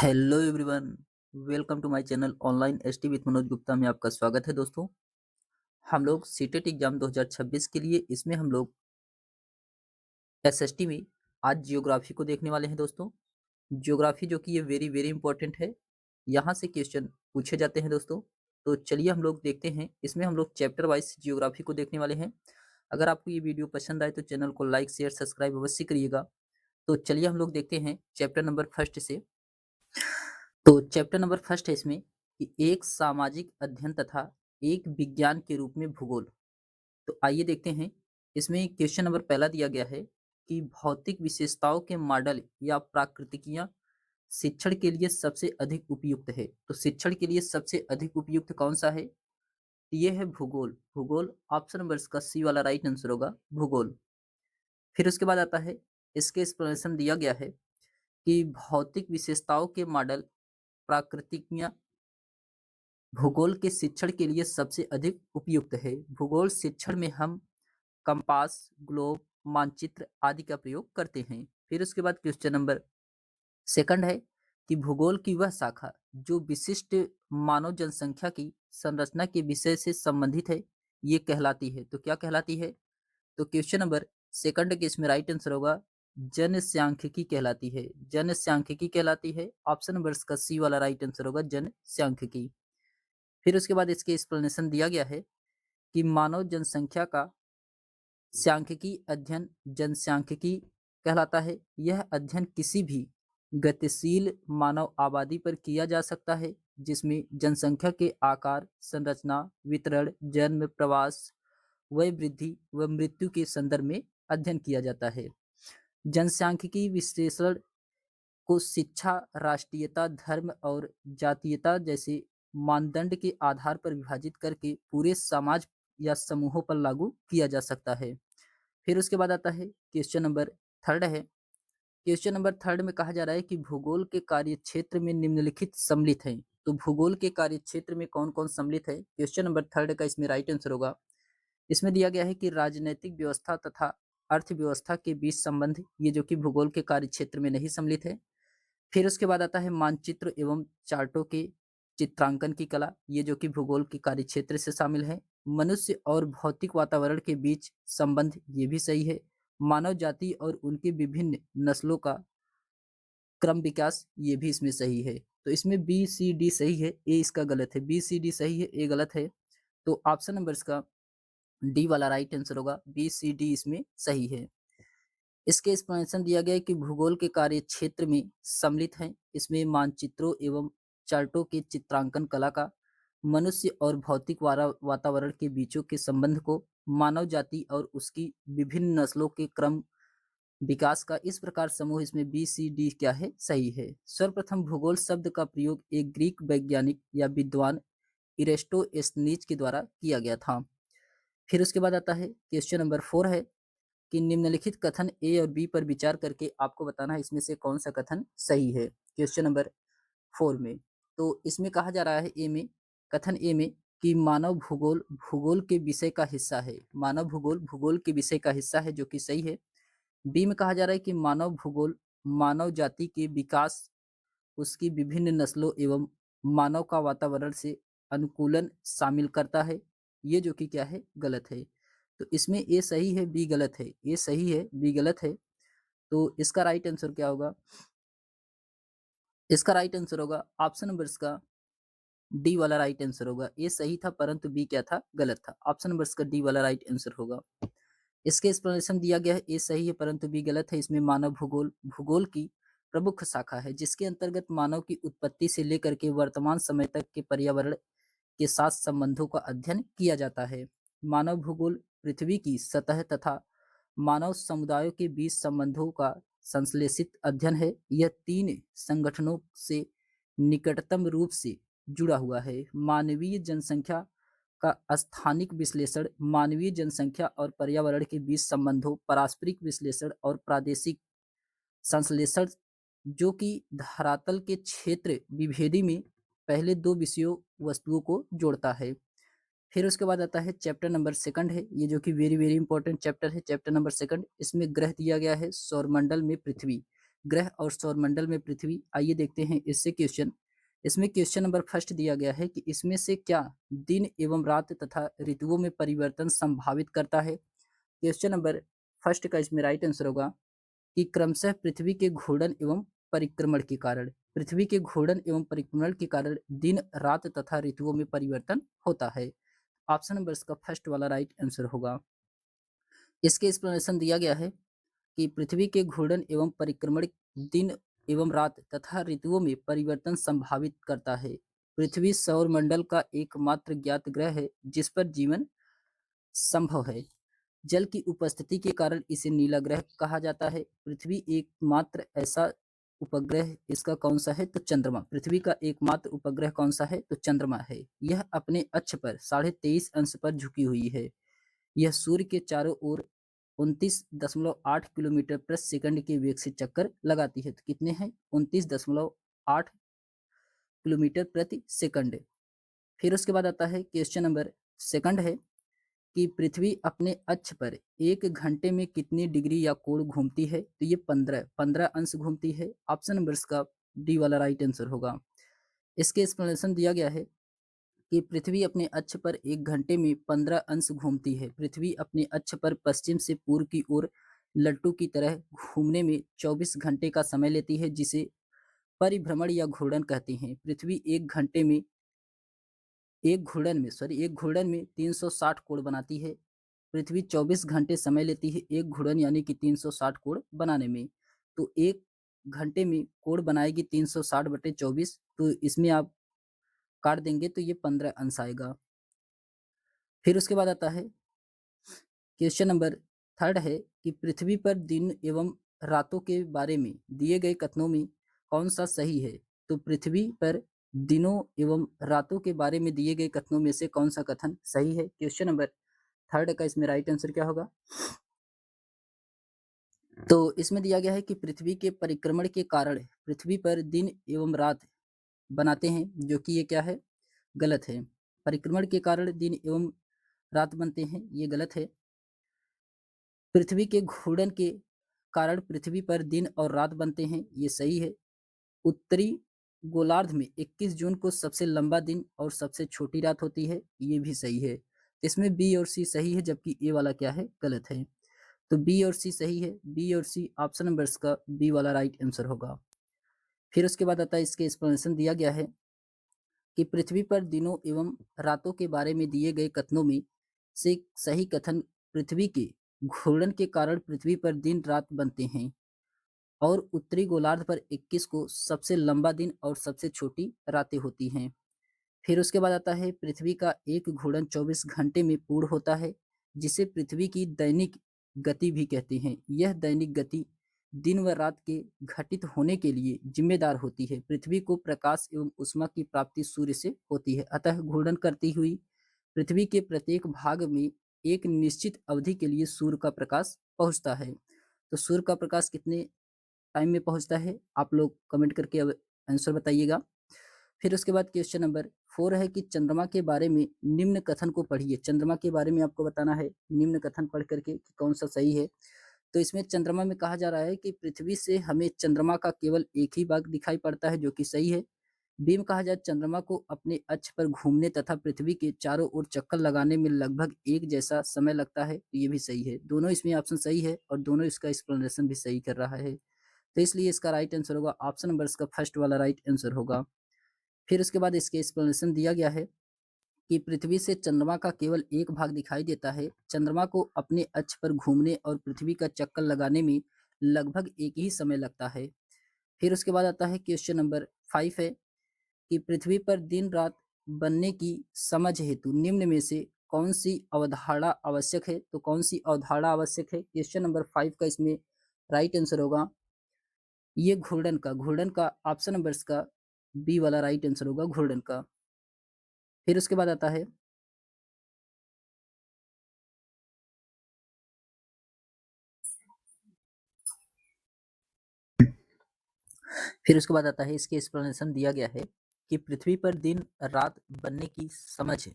Hello everyone, welcome to my channel online S T with Manoj Gupta में आपका स्वागत है दोस्तों। हम लोग सीटेट एग्जाम 2026 के लिए इसमें हम लोग एसएसटी में आज जियोग्राफी को देखने वाले हैं दोस्तों। जियोग्राफी जो कि ये वेरी वेरी इंपॉर्टेंट है, यहाँ से क्वेश्चन पूछे जाते हैं दोस्तों। तो चलिए हम लोग देखते हैं, इसमें हम लोग चैप्टर वाइज जियोग्राफी को देखने वाले हैं। अगर आपको ये वीडियो पसंद आए तो चैनल को लाइक शेयर सब्सक्राइब अवश्य करिएगा। तो चलिए हम लोग देखते हैं चैप्टर नंबर फर्स्ट से। तो चैप्टर नंबर फर्स्ट है इसमें कि एक सामाजिक अध्ययन तथा एक विज्ञान के रूप में भूगोल। तो आइए देखते हैं, इसमें क्वेश्चन नंबर पहला दिया गया है कि भौतिक विशेषताओं के मॉडल या प्राकृतिकियां शिक्षण के लिए सबसे अधिक उपयुक्त है। तो शिक्षण के लिए सबसे अधिक उपयुक्त कौन सा है? ये है भूगोल। भूगोल ऑप्शन नंबर इसका सी वाला राइट आंसर होगा, भूगोल। फिर उसके बाद आता है, इसके एक्सप्लेनेशन दिया गया है कि भौतिक विशेषताओं के मॉडल प्राकृतिकियां भूगोल के शिक्षण के लिए सबसे अधिक उपयुक्त है। भूगोल शिक्षण में हम कंपास, ग्लोब, मानचित्र आदि का प्रयोग करते हैं। फिर उसके बाद क्वेश्चन नंबर सेकंड है कि भूगोल की वह शाखा जो विशिष्ट मानव जनसंख्या की संरचना के विषय से संबंधित है, ये कहलाती है। तो क्या कहलाती है? तो क्वेश्चन नंबर सेकंड के इसमें राइट आंसर होगा, जनसांख्यिकी कहलाती है। जनसांख्यिकी कहलाती है। ऑप्शन नंबर इसका सी वाला राइट आंसर होगा, जनसांख्यिकी। फिर उसके बाद इसके एक्सप्लेनेशन दिया गया है कि मानव जनसंख्या का सांख्यिकी अध्ययन जनसांख्यिकी कहलाता है। यह अध्ययन किसी भी गतिशील मानव आबादी पर किया जा सकता है जिसमें जनसंख्या के आकार, संरचना, वितरण, जन्म, प्रवास, वय वृद्धि व मृत्यु के संदर्भ में अध्ययन किया जाता है। जनसांख्यिकी विश्लेषण को शिक्षा, राष्ट्रीयता, धर्म और जातीयता जैसे मानदंड के आधार पर विभाजित करके पूरे समाज या समूहों पर लागू किया जा सकता है। फिर उसके बाद आता है क्वेश्चन नंबर थर्ड है। क्वेश्चन नंबर थर्ड में कहा जा रहा है कि भूगोल के कार्य क्षेत्र में निम्नलिखित सम्मिलित हैं। तो भूगोल के कार्य क्षेत्र में कौन कौन सम्मिलित है? क्वेश्चन नंबर थर्ड का इसमें राइट आंसर होगा, इसमें दिया गया है कि राजनैतिक व्यवस्था तथा अर्थव्यवस्था के बीच संबंध, ये जो कि भूगोल के कार्य क्षेत्र में नहीं सम्मिलित है। फिर उसके बाद आता है मानचित्र एवं चार्टों के चित्रांकन की कला, ये जो कि भूगोल के कार्य क्षेत्र से शामिल है। मनुष्य और भौतिक वातावरण के बीच संबंध, ये भी सही है। मानव जाति और उनके विभिन्न नस्लों का क्रम विकास, ये भी इसमें सही है। तो इसमें बी सी डी सही है, ए इसका गलत है। बी सी डी सही है, ए गलत है। तो ऑप्शन नंबर इसका डी वाला राइट आंसर होगा, बी सी डी इसमें सही है। इसके एक्सप्लेनेशन दिया गया है कि भूगोल के कार्य क्षेत्र में सम्मिलित हैं। इसमें मानचित्रों एवं चार्टों के चित्रांकन कला का मनुष्य और भौतिक वातावरण के बीचों के संबंध को, मानव जाति और उसकी विभिन्न नस्लों के क्रम विकास का इस प्रकार समूह, इसमें बी सी डी क्या है? सही है। सर्वप्रथम भूगोल शब्द का प्रयोग एक ग्रीक वैज्ञानिक या विद्वान इरेस्टोस्थनीज के द्वारा किया गया था। फिर उसके बाद आता है क्वेश्चन नंबर 4 है कि निम्नलिखित कथन ए और बी पर विचार करके आपको बताना है इसमें से कौन सा कथन सही है। क्वेश्चन नंबर 4 में तो इसमें कहा जा रहा है ए में, कथन ए में कि मानव भूगोल भूगोल के विषय का हिस्सा है। मानव भूगोल भूगोल के विषय का हिस्सा है, जो कि सही है। बी में कहा जा रहा है कि मानव भूगोल मानव जाति के विकास, उसकी विभिन्न नस्लों एवं मानव का वातावरण से अनुकूलन शामिल करता है, ये जो कि क्या है? गलत है। तो इसमें ए सही है, बी गलत है। ए सही है, बी गलत है। तो इसका राइट आंसर क्या होगा? इसका राइट आंसर होगा ऑप्शन नंबर इसका डी वाला राइट आंसर होगा। ए सही था परंतु बी क्या था? गलत था। ऑप्शन नंबर इसका डी वाला राइट आंसर होगा। इसके एक्सप्लेनेशन दिया गया है, ए सही है परंतु बी गलत है। इसमें मानव भूगोल भूगोल की प्रमुख शाखा है जिसके अंतर्गत मानव की उत्पत्ति से लेकर के वर्तमान समय तक के पर्यावरण के साथ संबंधों का अध्ययन किया जाता है। मानव भूगोल पृथ्वी की सतह तथा मानव समुदायों के बीच संबंधों का संश्लेषित अध्ययन है। यह तीन संगठनों से निकटतम रूप से जुड़ा हुआ है। मानवीय जनसंख्या का स्थानिक विश्लेषण, मानवीय जनसंख्या और पर्यावरण के बीच संबंधों, पारस्परिक विश्लेषण और प्रादेशिक संश्लेषण, जो कि धरातल के क्षेत्र विभेदी में पहले दो विषयों वस्तुओं को जोड़ता है। फिर उसके बाद आता है चैप्टर नंबर सेकंड है, ये जो कि वेरी वेरी इंपॉर्टेंट चैप्टर है। चैप्टर नंबर सेकंड, इसमें ग्रह दिया गया है सौरमंडल में पृथ्वी। ग्रह और सौरमंडल में पृथ्वी। आइए देखते हैं इससे क्वेश्चन। इसमें क्वेश्चन नंबर फर्स्ट दिया गया है कि इसमें से क्या दिन एवं रात तथा ऋतुओं में परिवर्तन संभावित करता है। क्वेश्चन नंबर फर्स्ट का इसमें राइट आंसर होगा कि क्रमशः पृथ्वी के घूर्णन एवं परिक्रमण के कारण, पृथ्वी के घूर्णन एवं परिक्रमण के कारण दिन रात तथा ऋतुओं में परिवर्तन होता है। ऑप्शन नंबर इसका फर्स्ट वाला राइट आंसर होगा। इसके एक्सप्लेनेशन दिया गया है कि पृथ्वी के घूर्णन एवं परिक्रमण दिन एवं रात तथा ऋतुओं में परिवर्तन संभावित करता है। पृथ्वी सौरमंडल का एकमात्र ज्ञात ग्रह है जिस पर जीवन संभव है। जल की उपस्थिति के कारण इसे नीला ग्रह कहा जाता है। पृथ्वी एकमात्र ऐसा उपग्रह इसका कौन सा है, तो चंद्रमा। पृथ्वी का एकमात्र उपग्रह कौन सा है, तो चंद्रमा है। यह अपने अक्ष पर 23.5 अंश पर झुकी हुई है। यह सूर्य के चारों ओर 29.8 किलोमीटर प्रति सेकंड के वेग से चक्कर लगाती है। तो कितने हैं, 29.8 किलोमीटर प्रति सेकंड। फिर उसके बाद आता है क्वेश्चन नंबर सेकंड है कि पृथ्वी अपने अक्ष पर 1 घंटे में कितनी डिग्री या कोण घूमती है, तो ये 15 अंश घूमती है। ऑप्शन नंबर इसका डी वाला राइट आंसर होगा। इसके एक्सप्लेनेशन दिया गया है कि पृथ्वी अपने अक्ष पर 1 घंटे में 15 अंश घूमती है। पृथ्वी अपने अक्ष पर पश्चिम से पूर्व की ओर लट्टू की तरह घूमने में 24 घंटे का समय लेती है, जिसे परिभ्रमण या घूर्णन कहते हैं। पृथ्वी एक घूर्णन में 360 कोण बनाती है। पृथ्वी 24 घंटे समय लेती है एक घूर्णन यानी कि 360 कोण बनाने में। तो 1 घंटे में कोण बनाएगी 360/24, तो इसमें आप काट देंगे तो ये 15 अंश आएगा। फिर उसके बाद आता है क्वेश्चन नंबर थर्ड है कि पृथ्वी पर दिन एवं रातों के बारे में दिए गए कथनों में कौन सा सही है। तो पृथ्वी पर दिनों एवं रातों के बारे में दिए गए कथनों में से कौन सा कथन सही है। क्वेश्चन नंबर थर्ड का इसमें राइट आंसर क्या होगा, तो इसमें दिया गया है कि पृथ्वी के परिक्रमण के कारण पृथ्वी पर दिन एवं रात बनाते हैं, जो कि ये क्या है, गलत है। परिक्रमण के कारण दिन एवं रात बनते हैं, ये गलत है। पृथ्वी के घूर्णन के कारण पृथ्वी पर दिन और रात बनते हैं, ये सही है। उत्तरी गोलार्ध में 21 जून को सबसे लंबा दिन और सबसे छोटी रात होती है, ये भी सही है। इसमें बी और सी सही है, जबकि ए वाला क्या है, गलत है। तो बी और सी सही है। बी और सी ऑप्शन नंबर का बी वाला राइट आंसर होगा। फिर उसके बाद आता है इसके एक्सप्लेनेशन दिया गया है कि पृथ्वी पर दिनों एवं रातों के बारे में दिए गए कथनों में से सही कथन पृथ्वी के घूर्णन के कारण पृथ्वी पर दिन रात बनते हैं और उत्तरी गोलार्ध पर 21 को सबसे लंबा दिन और सबसे छोटी रातें होती हैं। फिर उसके बाद आता है पृथ्वी का एक घूर्णन 24 घंटे में पूर्ण होता है, जिसे पृथ्वी की दैनिक गति भी कहते हैं। यह दैनिक गति दिन व रात के घटित होने के लिए जिम्मेदार होती है। पृथ्वी को प्रकाश एवं ऊष्मा की प्राप्ति सूर्य से होती है, अतः घूर्णन करती हुई पृथ्वी के प्रत्येक भाग में एक निश्चित अवधि के लिए सूर्य का प्रकाश पहुंचता है। तो सूर्य का प्रकाश कितने टाइम में पहुंचता है, आप लोग कमेंट करके अब आंसर बताइएगा। फिर उसके बाद क्वेश्चन नंबर 4 है कि चंद्रमा के बारे में निम्न कथन को पढ़िए। चंद्रमा के बारे में आपको बताना है निम्न कथन पढ़ करके कि कौन सा सही है। तो इसमें चंद्रमा में कहा जा रहा है कि पृथ्वी से हमें चंद्रमा का केवल एक ही भाग दिखाई पड़ता है, जो कि सही है। बी में कहा जाए चंद्रमा को अपने अक्ष पर घूमने तथा पृथ्वी के चारों ओर चक्कर लगाने में लगभग एक जैसा समय लगता है, तो ये भी सही है। दोनों इसमें ऑप्शन सही है और दोनों इसका एक्सप्लेनेशन भी सही कर रहा है, तो इसलिए इसका राइट आंसर होगा ऑप्शन नंबर इसका फर्स्ट वाला राइट आंसर होगा। फिर उसके बाद इसके एक्सप्लेनेशन दिया गया है कि पृथ्वी से चंद्रमा का केवल एक भाग दिखाई देता है। चंद्रमा को अपने अक्ष पर घूमने और पृथ्वी का चक्कर लगाने में लगभग एक ही समय लगता है। फिर उसके बाद आता है क्वेश्चन नंबर 5 है कि पृथ्वी पर दिन रात बनने की समझ हेतु निम्न में से कौन सी अवधारणा आवश्यक है। तो कौन सी अवधारणा आवश्यक है, क्वेश्चन नंबर 5 का इसमें राइट आंसर होगा ये घूर्णन का ऑप्शन नंबर का बी वाला राइट आंसर होगा, घूर्णन का। फिर उसके बाद आता है इसके एक्सप्लेनेशन दिया गया है कि पृथ्वी पर दिन रात बनने की समझ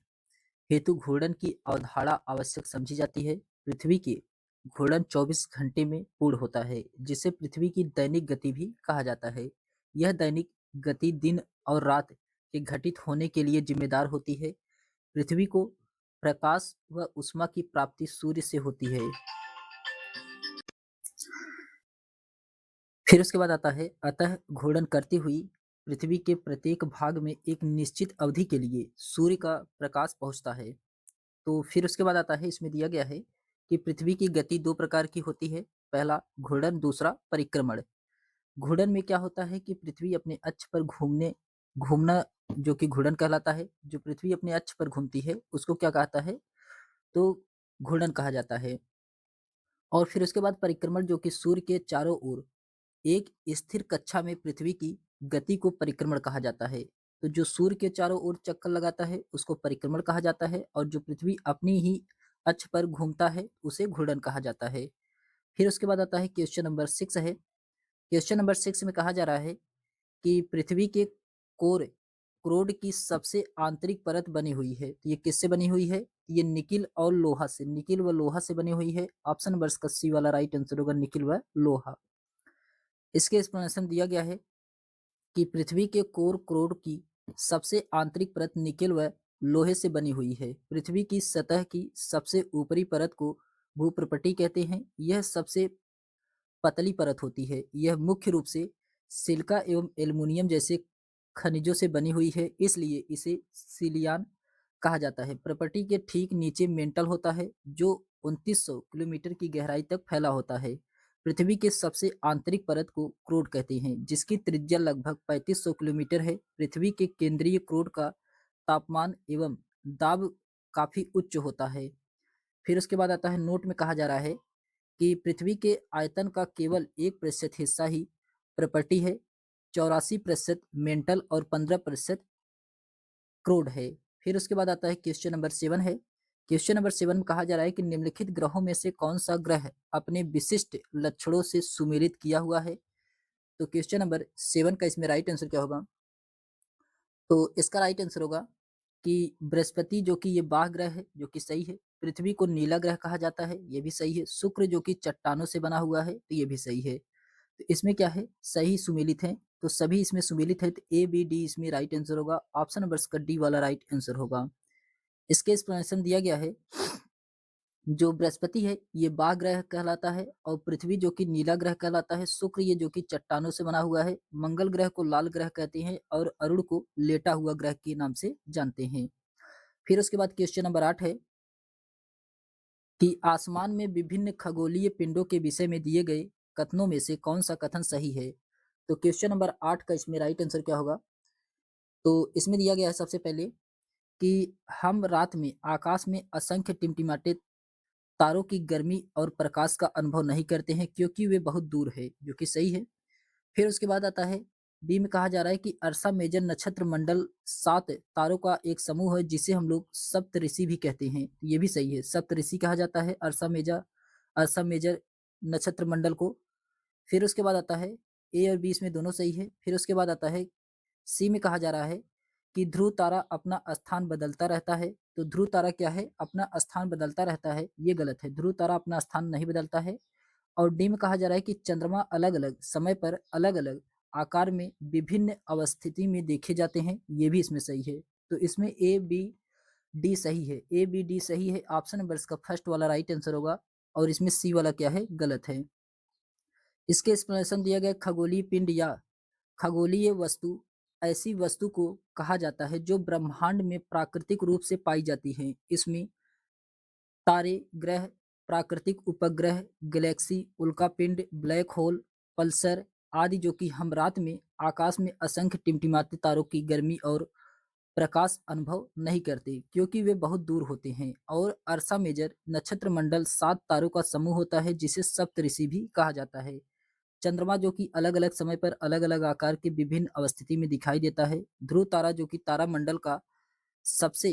हेतु घूर्णन की अवधारणा आवश्यक समझी जाती है। पृथ्वी के घूर्णन 24 घंटे में पूर्ण होता है, जिसे पृथ्वी की दैनिक गति भी कहा जाता है। यह दैनिक गति दिन और रात के घटित होने के लिए जिम्मेदार होती है। पृथ्वी को प्रकाश व ऊष्मा की प्राप्ति सूर्य से होती है। फिर उसके बाद आता है, अतः घूर्णन करती हुई पृथ्वी के प्रत्येक भाग में एक निश्चित अवधि के लिए सूर्य का प्रकाश पहुंचता है। तो फिर उसके बाद आता है, इसमें दिया गया है कि पृथ्वी की गति दो प्रकार की होती है। पहला घूर्णन, दूसरा परिक्रमण। घूर्णन में क्या होता है कि पृथ्वी अपने अक्ष पर घूमना जो कि घूर्णन कहलाता है। जो पृथ्वी अपने अक्ष पर घूमती है उसको क्या कहता है, तो घूर्णन कहा जाता है। और फिर उसके बाद परिक्रमण, जो कि सूर्य के चारों ओर एक स्थिर कक्षा में पृथ्वी की गति को परिक्रमण कहा जाता है। तो जो सूर्य के चारों ओर चक्कर लगाता है उसको परिक्रमण कहा जाता है, और जो पृथ्वी अपनी ही अक्ष पर घूमता है उसे घूर्णन कहा जाता है। फिर उसके बाद आता है क्वेश्चन नंबर 6 है। क्वेश्चन नंबर 6 में कहा जा रहा है कि पृथ्वी के कोर क्रोड की सबसे आंतरिक परत बनी हुई है। तो ये किससे बनी हुई है? ये निकिल और लोहा से, निकिल व लोहा से बनी हुई है। ऑप्शन नंबर का सी वाला राइट आंसर होगा, निकिल व लोहा। इसके एक्सप्लेनेशन दिया गया है कि पृथ्वी के कोर क्रोड की सबसे आंतरिक परत निकेल व लोहे से बनी हुई है। पृथ्वी की सतह की सबसे ऊपरी परत को भूप्रपटी कहते हैं। यह सबसे पतली परत होती है। यह मुख्य रूप से सिलिका एवं एल्युमिनियम जैसे खनिजों से बनी हुई है, इसलिए इसे सिलियन कहा जाता है। प्रपटी के ठीक नीचे मेंटल होता है, जो 2900 किलोमीटर की गहराई तक फैला होता है। पृथ्वी के सबसे आंतरिक परत को क्रोड कहते हैं, जिसकी त्रिज्या लगभग 3500 किलोमीटर है। पृथ्वी के केंद्रीय क्रोड का तापमान एवं दाब काफी उच्च होता है। फिर उसके बाद आता है, नोट में कहा जा रहा है कि पृथ्वी के आयतन का केवल 1% हिस्सा ही प्रपटी है, 84% मेंटल और 15% क्रोड है। फिर उसके बाद आता है क्वेश्चन नंबर 7 है। क्वेश्चन नंबर 7 में कहा जा रहा है कि निम्नलिखित ग्रहों में से कौन सा ग्रह अपने विशिष्ट लक्षणों से सुमेलित किया हुआ है। तो क्वेश्चन नंबर 7 का इसमें राइट आंसर क्या होगा? तो इसका राइट आंसर होगा कि बृहस्पति, जो कि ये बाह ग्रह है, जो कि सही है। पृथ्वी को नीला ग्रह कहा जाता है, ये भी सही है। शुक्र, जो कि चट्टानों से बना हुआ है, तो ये भी सही है। तो इसमें क्या है, सही सुमेलित है। तो सभी इसमें सुमेलित है, तो ए बी डी इसमें राइट आंसर होगा। ऑप्शन नंबर का डी वाला राइट आंसर होगा। इसके एक्सप्लेनेशन दिया गया है, जो बृहस्पति है ये बाह ग्रह कहलाता है, और पृथ्वी जो कि नीला ग्रह कहलाता है। शुक्र ये जो कि चट्टानों से बना हुआ है। मंगल ग्रह को लाल ग्रह कहते हैं, और अरुण को लेटा हुआ ग्रह के नाम से जानते हैं। फिर उसके बाद क्वेश्चन नंबर 8 है कि आसमान में विभिन्न खगोलीय पिंडों के विषय में दिए गए कथनों में से कौन सा कथन सही है। तो क्वेश्चन नंबर 8 का इसमें राइट आंसर क्या होगा? तो इसमें दिया गया है सबसे पहले कि हम रात में आकाश में असंख्य टिमटिमाते तारों की गर्मी और प्रकाश का अनुभव नहीं करते हैं, क्योंकि वे बहुत दूर है, जो कि सही है। फिर उसके बाद आता है, बी में कहा जा रहा है कि अर्सा मेजर नक्षत्र मंडल 7 तारों का एक समूह है, जिसे हम लोग सप्तऋषि भी कहते हैं। ये भी सही है, सप्तऋषि कहा जाता है अर्सा मेजर नक्षत्र मंडल को। फिर उसके बाद आता है, ए और बी इसमें दोनों सही है। फिर उसके बाद आता है, सी में कहा जा रहा है कि ध्रुव तारा अपना स्थान बदलता रहता है। तो ध्रुव तारा क्या है, अपना स्थान बदलता रहता है, ये गलत है। ध्रुव तारा अपना स्थान नहीं बदलता है। और डी में कहा जा रहा है कि चंद्रमा अलग अलग समय पर अलग अलग आकार में विभिन्न अवस्थिति में देखे जाते हैं, ये भी इसमें सही है। तो इसमें ए बी डी सही है, ए बी डी सही है। ऑप्शन नंबर इसका फर्स्ट वाला राइट आंसर होगा, और इसमें सी वाला क्या है, गलत है। इसके एक्सप्लेनेशन दिया गया, खगोलीय पिंड या खगोलीय वस्तु ऐसी वस्तु को कहा जाता है जो ब्रह्मांड में प्राकृतिक रूप से पाई जाती है। इसमें तारे, ग्रह, प्राकृतिक उपग्रह, गैलेक्सी, उल्कापिंड, ब्लैक होल, पल्सर आदि, जो कि हम रात में आकाश में असंख्य टिमटिमाते तारों की गर्मी और प्रकाश अनुभव नहीं करते, क्योंकि वे बहुत दूर होते हैं। और अर्सा मेजर नक्षत्र मंडल 7 तारों का समूह होता है, जिसे सप्तऋषि भी कहा जाता है। चंद्रमा, जो कि अलग अलग समय पर अलग अलग आकार के विभिन्न अवस्थिति में दिखाई देता है। ध्रुव तारा, जो कि तारा मंडल का सबसे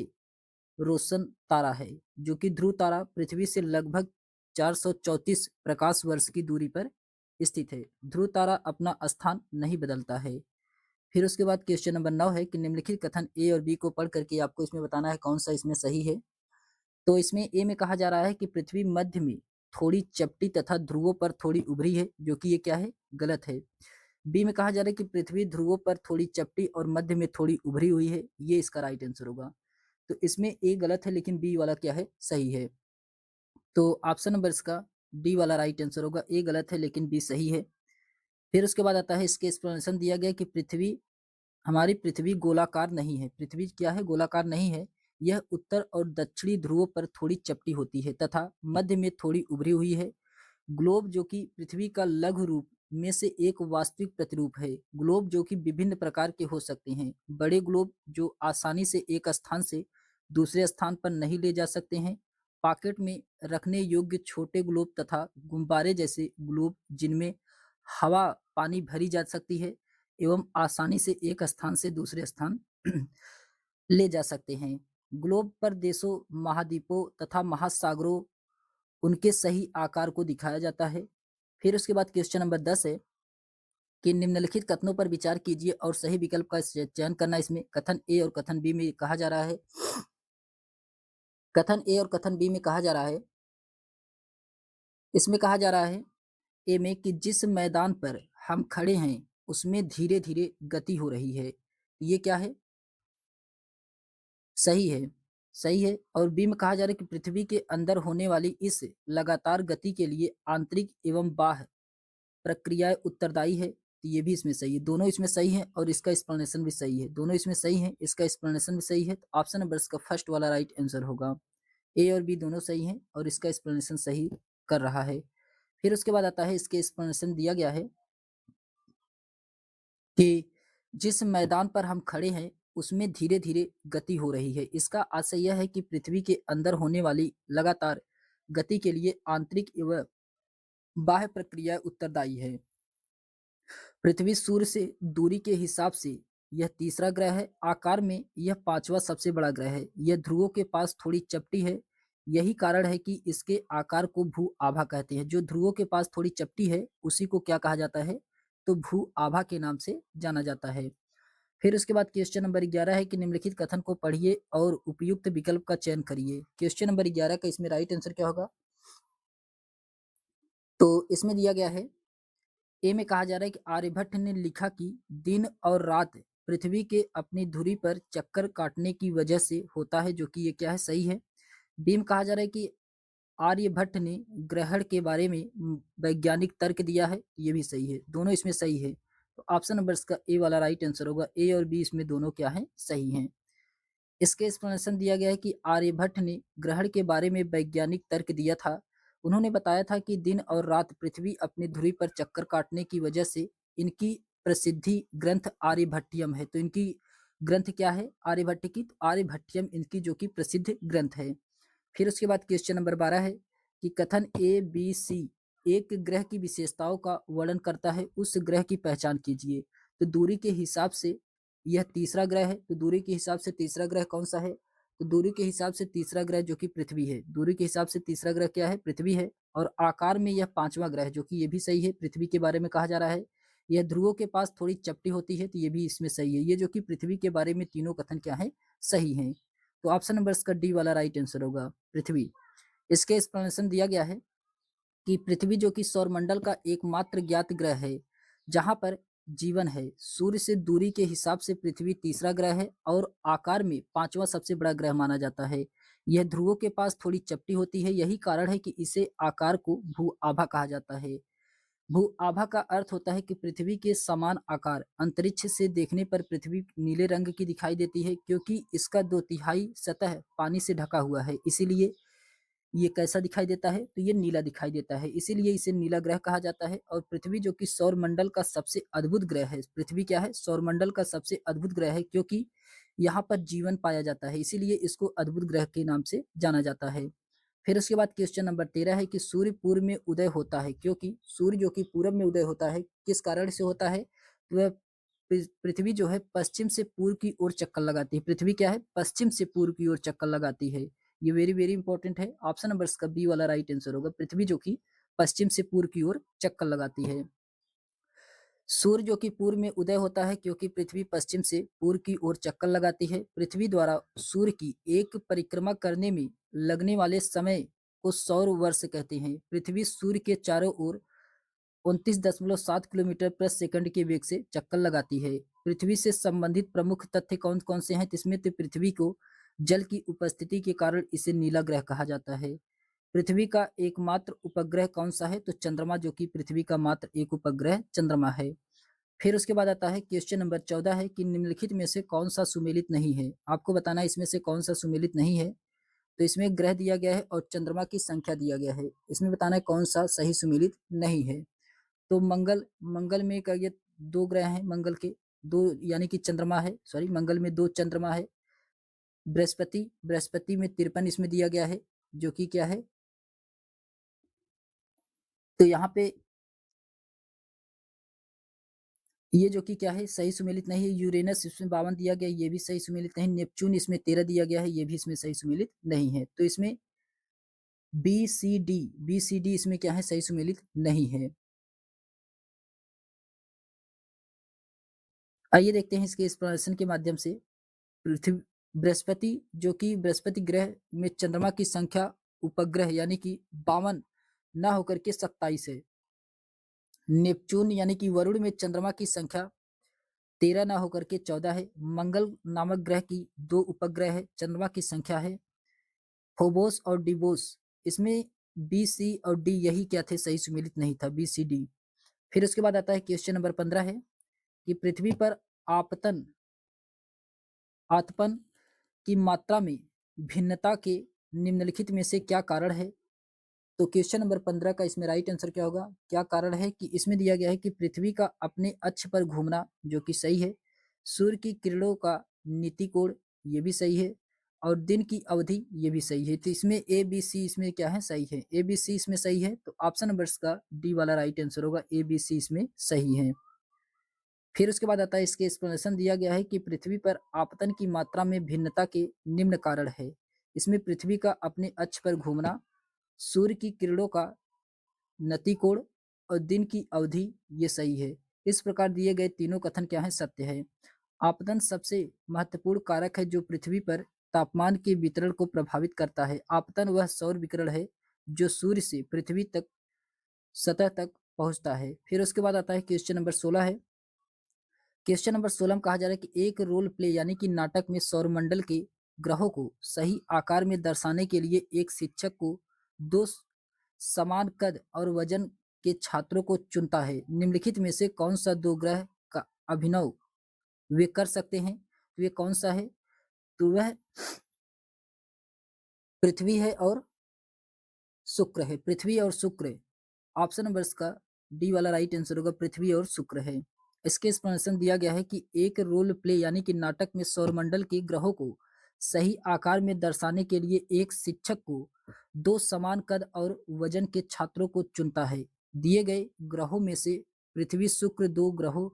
रोशन तारा है, जो कि ध्रुव तारा पृथ्वी से लगभग 434 प्रकाश वर्ष की दूरी पर स्थित है। ध्रुव तारा अपना स्थान नहीं बदलता है। फिर उसके बाद क्वेश्चन नंबर 9 है कि निम्नलिखित कथन ए और बी को पढ़ करके आपको इसमें बताना है कौन सा इसमें सही है। तो इसमें ए में कहा जा रहा है कि पृथ्वी मध्य में थोड़ी चपटी तथा ध्रुवों पर थोड़ी उभरी है, जो कि ये क्या है, गलत है। बी में कहा जा रहा है कि पृथ्वी ध्रुवों पर थोड़ी चपटी और मध्य में थोड़ी उभरी हुई है, ये इसका राइट आंसर होगा। तो इसमें ए गलत है लेकिन बी वाला क्या है, सही है। तो ऑप्शन नंबर इसका डी वाला राइट आंसर होगा, ए गलत है लेकिन बी सही है। फिर उसके बाद आता है इसके एक्सप्लेनेशन दिया गया कि हमारी पृथ्वी गोलाकार नहीं है। पृथ्वी क्या है, गोलाकार नहीं है। यह उत्तर और दक्षिणी ध्रुवों पर थोड़ी चपटी होती है तथा मध्य में थोड़ी उभरी हुई है। ग्लोब जो कि पृथ्वी का लघु रूप में से एक वास्तविक प्रतिरूप है। ग्लोब जो कि विभिन्न प्रकार के हो सकते हैं। बड़े ग्लोब जो आसानी से एक स्थान से दूसरे स्थान पर नहीं ले जा सकते हैं। पॉकेट में रखने योग्य छोटे ग्लोब तथा गुब्बारे जैसे ग्लोब जिनमें हवा पानी भरी जा सकती है एवं आसानी से एक स्थान से दूसरे स्थान ले जा सकते हैं। ग्लोब पर देशों, महाद्वीपों तथा महासागरों उनके सही आकार को दिखाया जाता है। फिर उसके बाद क्वेश्चन नंबर 10 है कि निम्नलिखित कथनों पर विचार कीजिए और सही विकल्प का चयन करना। इसमें कथन ए और कथन बी में कहा जा रहा है, कथन ए और कथन बी में कहा जा रहा है, इसमें कहा जा रहा है ए में कि जिस मैदान पर हम खड़े हैं उसमें धीरे धीरे गति हो रही है, ये क्या है, सही है, सही है। और बी में कहा जा रहा है कि पृथ्वी के अंदर होने वाली इस लगातार गति के लिए आंतरिक एवं बाह्य प्रक्रियाएं उत्तरदायी है, तो ये भी इसमें सही है। दोनों इसमें सही है और इसका एक्सप्लेनेशन भी सही है। दोनों इसमें सही है, इसका एक्सप्लेनेशन भी सही है। तो ऑप्शन नंबर इसका फर्स्ट वाला राइट आंसर होगा। ए और बी दोनों सही हैं और इसका एक्सप्लेनेशन सही कर रहा है। फिर उसके बाद आता है इसके एक्सप्लेनेशन दिया गया है कि जिस मैदान पर हम खड़े हैं उसमें धीरे धीरे गति हो रही है। इसका आशय यह है कि पृथ्वी के अंदर होने वाली लगातार गति के लिए आंतरिक एवं बाह्य प्रक्रिया उत्तरदायी है। पृथ्वी सूर्य से दूरी के हिसाब से यह तीसरा ग्रह है। आकार में यह पांचवा सबसे बड़ा ग्रह है। यह ध्रुवों के पास थोड़ी चपटी है। यही कारण है कि इसके आकार को भू आभा कहते हैं। जो ध्रुवों के पास थोड़ी चपटी है उसी को क्या कहा जाता है, तो भू आभा के नाम से जाना जाता है। फिर उसके बाद क्वेश्चन नंबर 11 है कि निम्नलिखित कथन को पढ़िए और उपयुक्त विकल्प का चयन करिए। क्वेश्चन नंबर 11 का इसमें राइट आंसर क्या होगा, तो इसमें दिया गया है, ए में कहा जा रहा है कि आर्यभट्ट ने लिखा कि दिन और रात पृथ्वी के अपनी धुरी पर चक्कर काटने की वजह से होता है, जो कि ये क्या है, सही है। बी में कहा जा रहा है कि आर्यभट्ट ने ग्रहण के बारे में वैज्ञानिक तर्क दिया है, ये भी सही है। दोनों इसमें सही है। तो ऑप्शन नंबर इसका ए वाला राइट आंसर होगा। ए और बी इसमें दोनों क्या है, सही हैं। इसके एक्सप्लेनेशन दिया गया है कि आर्यभट्ट ने ग्रहण के बारे में वैज्ञानिक तर्क दिया था। उन्होंने बताया था कि दिन और रात पृथ्वी अपनी धुरी पर चक्कर काटने की वजह से इनकी प्रसिद्धि ग्रंथ आर्यभट्टियम है। तो इनकी ग्रंथ क्या है, आर्यभट्ट की, तो आर्यभट्टियम इनकी जो कि प्रसिद्ध ग्रंथ है। फिर उसके बाद क्वेश्चन नंबर 12 है कि कथन ए बी सी एक ग्रह की विशेषताओं का वर्णन करता है, उस ग्रह की पहचान कीजिए। तो दूरी के हिसाब से यह तीसरा ग्रह है। तो दूरी के हिसाब से तीसरा ग्रह कौन सा है, तो दूरी के हिसाब से तीसरा ग्रह जो कि पृथ्वी है। दूरी के हिसाब से तीसरा ग्रह क्या है, पृथ्वी है। और आकार में यह पांचवा ग्रह है, जो कि ये भी सही है। पृथ्वी के बारे में कहा जा रहा है यह ध्रुवों के पास थोड़ी चपटी होती है, तो ये भी इसमें सही है। ये जो कि पृथ्वी के बारे में तीनों कथन क्या है, सही है। तो ऑप्शन नंबर इसका डी वाला राइट आंसर होगा, पृथ्वी। इसके एक्सप्लेनेशन दिया गया है कि पृथ्वी जो कि सौरमंडल का एकमात्र ज्ञात ग्रह है जहां पर जीवन है। सूर्य से दूरी के हिसाब से पृथ्वी तीसरा ग्रह है और आकार में पांचवा सबसे बड़ा ग्रह माना जाता है। यह ध्रुवों के पास थोड़ी चपटी होती है, यही कारण है कि इसे आकार को भू आभा कहा जाता है। भू आभा का अर्थ होता है कि पृथ्वी के समान आकार। अंतरिक्ष से देखने पर पृथ्वी नीले रंग की दिखाई देती है क्योंकि इसका 2/3 सतह पानी से ढका हुआ है। इसीलिए ये कैसा दिखाई देता है, तो ये नीला दिखाई देता है, इसीलिए इसे नीला ग्रह कहा जाता है। और पृथ्वी जो कि सौरमंडल का सबसे अद्भुत ग्रह है। पृथ्वी क्या है, सौरमंडल का सबसे अद्भुत ग्रह है क्योंकि यहाँ पर जीवन पाया जाता है, इसीलिए इसको अद्भुत ग्रह के नाम से जाना जाता है। फिर उसके बाद क्वेश्चन नंबर 13 है कि सूर्य पूर्व में उदय होता है, क्योंकि सूर्य जो कि पूरब में उदय होता है, किस कारण से होता है, तो वह पृथ्वी जो है पश्चिम से पूर्व की ओर चक्कर लगाती है। पृथ्वी क्या है, पश्चिम से पूर्व की ओर चक्कर लगाती है। ये वेरी वेरी इंपॉर्टेंट है। ऑप्शन नंबर इसका बी वाला राइट आंसर होगा, पृथ्वी जो कि पश्चिम से पूर्व की ओर चक्कर लगाती है। सूर्य जो कि पूर्व में उदय होता है क्योंकि पृथ्वी पश्चिम से पूर्व की ओर चक्कर लगाती है। पृथ्वी द्वारा सूर्य की एक परिक्रमा करने में लगने वाले समय को सौर वर्ष कहते हैं। पृथ्वी सूर्य के चारों ओर 29.7 किलोमीटर प्रति सेकंड के वेग से चक्कर लगाती है। पृथ्वी से संबंधित प्रमुख तथ्य कौन कौन से हैं? तो इसमें तो पृथ्वी को जल की उपस्थिति के कारण इसे नीला ग्रह कहा जाता है। पृथ्वी का एकमात्र उपग्रह कौन सा है? तो चंद्रमा, जो कि पृथ्वी का मात्र एक उपग्रह चंद्रमा है। फिर उसके बाद आता है क्वेश्चन नंबर 14 है कि निम्नलिखित में से कौन सा सुमेलित नहीं है? आपको बताना है इसमें से कौन सा सुमेलित नहीं है। तो इसमें एक ग्रह दिया गया है और चंद्रमा की संख्या दिया गया है। इसमें बताना है कौन सा सही सुमेलित नहीं है। तो मंगल, मंगल में का ये 2 ग्रह हैं, मंगल के 2 यानी कि चंद्रमा है, सॉरी मंगल में 2 चंद्रमा है। बृहस्पति, बृहस्पति में 53 इसमें दिया गया है, जो कि क्या है? तो यहाँ पे ये जो कि क्या है? सही सुमेलित नहीं है। यूरेनस इसमें 52 दिया गया है, ये भी सही सुमेलित नहीं। नेपच्यून इसमें 13 दिया गया है, ये भी इसमें सही सुमेलित नहीं है। तो इसमें बी, सी, डी इसमें क्या है? सही सुमेलित नहीं है। आइए देखते हैं इसके एक्सप्लेनेशन के माध्यम से। पृथ्वी, बृहस्पति, जो कि बृहस्पति ग्रह में चंद्रमा की संख्या उपग्रह यानी कि 52 ना होकर के 27 है। नेपच्यून यानी कि वरुण में चंद्रमा की संख्या 13 ना होकर के 14 है। मंगल नामक ग्रह की 2 उपग्रह है, चंद्रमा की संख्या है फोबोस और डिबोस। इसमें बी, सी और डी यही क्या थे? सही सुमेलित नहीं था, बी, सी, डी। फिर उसके बाद आता है क्वेश्चन नंबर 15 है कि पृथ्वी पर आपतन आतपन की मात्रा में भिन्नता के निम्नलिखित में से क्या कारण है? तो क्वेश्चन नंबर 15 का इसमें राइट आंसर क्या होगा? क्या कारण है? कि इसमें दिया गया है कि पृथ्वी का अपने अक्ष पर घूमना, जो कि सही है। सूर्य की किरणों का नीति कोण, ये भी सही है। और दिन की अवधि, ये भी सही है। तो इसमें ए बी सी इसमें क्या है? सही है। ए बी सी इसमें सही है, तो ऑप्शन नंबर का डी वाला राइट आंसर होगा। ए बी सी इसमें सही है। फिर उसके बाद आता है इसके एक्सप्लेनेशन दिया गया है कि पृथ्वी पर आपतन की मात्रा में भिन्नता के निम्न कारण है। इसमें पृथ्वी का अपने अक्ष पर घूमना, सूर्य की किरणों का नतिकोण और दिन की अवधि, ये सही है। इस प्रकार दिए गए तीनों कथन क्या है? सत्य है। आपतन सबसे महत्वपूर्ण कारक है जो पृथ्वी पर तापमान के वितरण को प्रभावित करता है। आपतन वह सौर विकिरण है जो सूर्य से पृथ्वी तक सतह तक पहुंचता है। फिर उसके बाद आता है क्वेश्चन नंबर 16 है। क्वेश्चन नंबर 16 में कहा जा रहा है कि एक रोल प्ले यानी कि नाटक में सौरमंडल के ग्रहों को सही आकार में दर्शाने के लिए एक शिक्षक को 2 समान कद और वजन के छात्रों को चुनता है। निम्नलिखित में से कौन सा 2 ग्रह का अभिनव वे कर सकते हैं? तो ये कौन सा है? तो वह पृथ्वी है और शुक्र है। पृथ्वी और शुक्र, ऑप्शन नंबर का डी वाला राइट आंसर होगा। पृथ्वी और शुक्र है। इसके एक्सप्लेनेशन दिया गया है कि एक रोल प्ले यानी कि नाटक में सौरमंडल के ग्रहों को सही आकार में दर्शाने के लिए एक शिक्षक को 2 समान कद और वजन के छात्रों को चुनता है। दिए गए ग्रहों में से पृथ्वी शुक्र 2 ग्रहों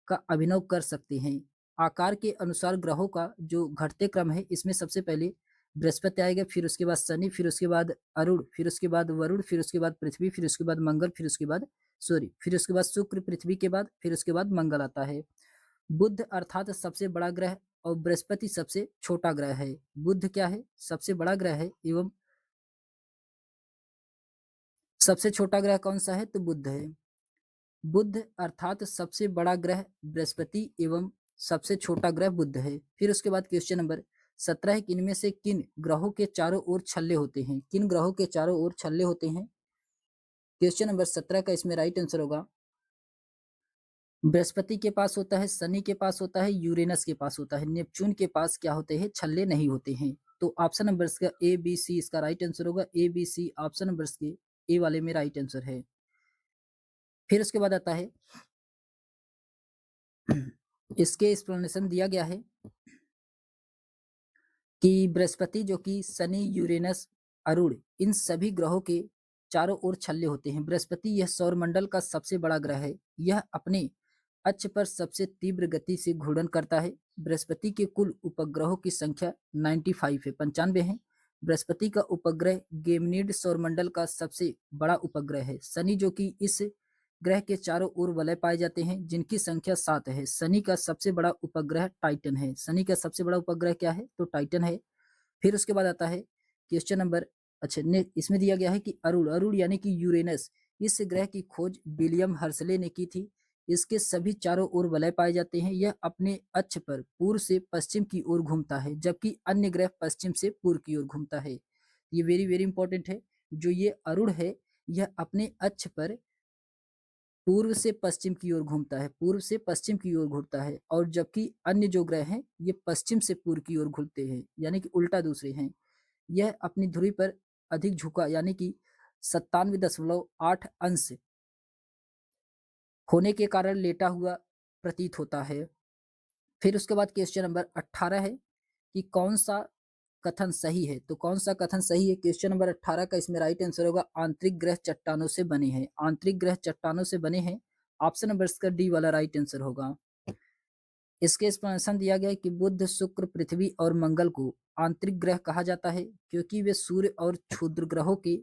का अभिनव कर सकते हैं। आकार के अनुसार ग्रहों का जो घटते क्रम है, इसमें सबसे पहले बृहस्पति आएगा, फिर उसके बाद शनि, फिर उसके बाद अरुण, फिर उसके बाद वरुण, फिर उसके बाद पृथ्वी, फिर उसके बाद मंगल, फिर उसके बाद सूर्य, फिर उसके बाद शुक्र, पृथ्वी के बाद फिर उसके बाद मंगल आता है। बुध अर्थात सबसे बड़ा ग्रह और बृहस्पति सबसे छोटा ग्रह है। बुध क्या है? सबसे बड़ा ग्रह है एवं सबसे छोटा ग्रह कौन सा है? तो बुध है। बुध अर्थात सबसे बड़ा ग्रह बृहस्पति एवं सबसे छोटा ग्रह बुध है। फिर उसके बाद क्वेश्चन नंबर 17 है कि इनमें से किन ग्रहों के चारों ओर छल्ले होते हैं? किन ग्रहों के चारों ओर छल्ले होते हैं? क्वेश्चन नंबर 17 का इसमें राइट आंसर होगा बृहस्पति के पास होता है, शनि के पास होता है, यूरेनस के पास होता है। नेपच्यून के पास क्या होते हैं? छल्ले नहीं होते हैं। तो ऑप्शन नंबर का ए बी सी इसका राइट आंसर होगा। A B C option number के ए वाले में राइट आंसर है। फिर उसके बाद आता है इसके एक्सप्लेनेशन दिया गया है कि बृहस्पति, जो कि शनि, यूरेनस, अरुण, इन सभी ग्रहों के चारों ओर छल्ले होते हैं। बृहस्पति यह सौरमंडल का सबसे बड़ा ग्रह है। यह अपने अक्ष पर सबसे तीव्र गति से घूर्णन करता है। बृहस्पति के कुल उपग्रहों की संख्या 95 है, 95 है। बृहस्पति का उपग्रह गेमनीड सौरमंडल का सबसे बड़ा उपग्रह है। शनि, जो कि इस ग्रह के चारों ओर वलय पाए जाते हैं, जिनकी संख्या 7 है। शनि का सबसे बड़ा उपग्रह टाइटन है। शनि का सबसे बड़ा उपग्रह क्या है? तो टाइटन है। फिर उसके बाद आता है क्वेश्चन नंबर अच्छा इसमें दिया गया है कि अरुण यानी कि यूरेनस, इस ग्रह की खोज विलियम हर्सले ने की थी। इसके सभी चारों ओर वलय पाए जाते हैं। यह अपने अक्ष पर पूर्व से पश्चिम की ओर घूमता है, जबकि अन्य ग्रह पश्चिम से पूर्व की ओर घूमता है। ये वेरी वेरी इंपॉर्टेंट है। जो ये अरुण है, यह अपने अक्ष पर पूर्व से पश्चिम की ओर घूमता है, पूर्व से पश्चिम की ओर घूमता है, और जबकि अन्य जो ग्रह हैं ये पश्चिम से पूर्व की ओर घूमते हैं, यानी कि उल्टा दूसरे हैं। यह अपनी धुरी पर अधिक झुका यानी कि 97.8 अंश होने के कारण लेटा हुआ प्रतीत होता है। फिर उसके बाद क्वेश्चन नंबर 18 है कि कौन सा कथन सही है। तो कौन सा कथन सही है, क्वेश्चन नंबर 18 का इसमें राइट आंसर होगा आंतरिक ग्रह चट्टानों से बने हैं। आंतरिक ग्रह चट्टानों से बने हैं। ऑप्शन नंबर इसका डी वाला राइट आंसर होगा। इसके एक्सप्लेनेशन दिया गया है कि बुध, शुक्र, पृथ्वी और मंगल को आंतरिक ग्रह कहा जाता है क्योंकि वे सूर्य और क्षुद्र ग्रहों के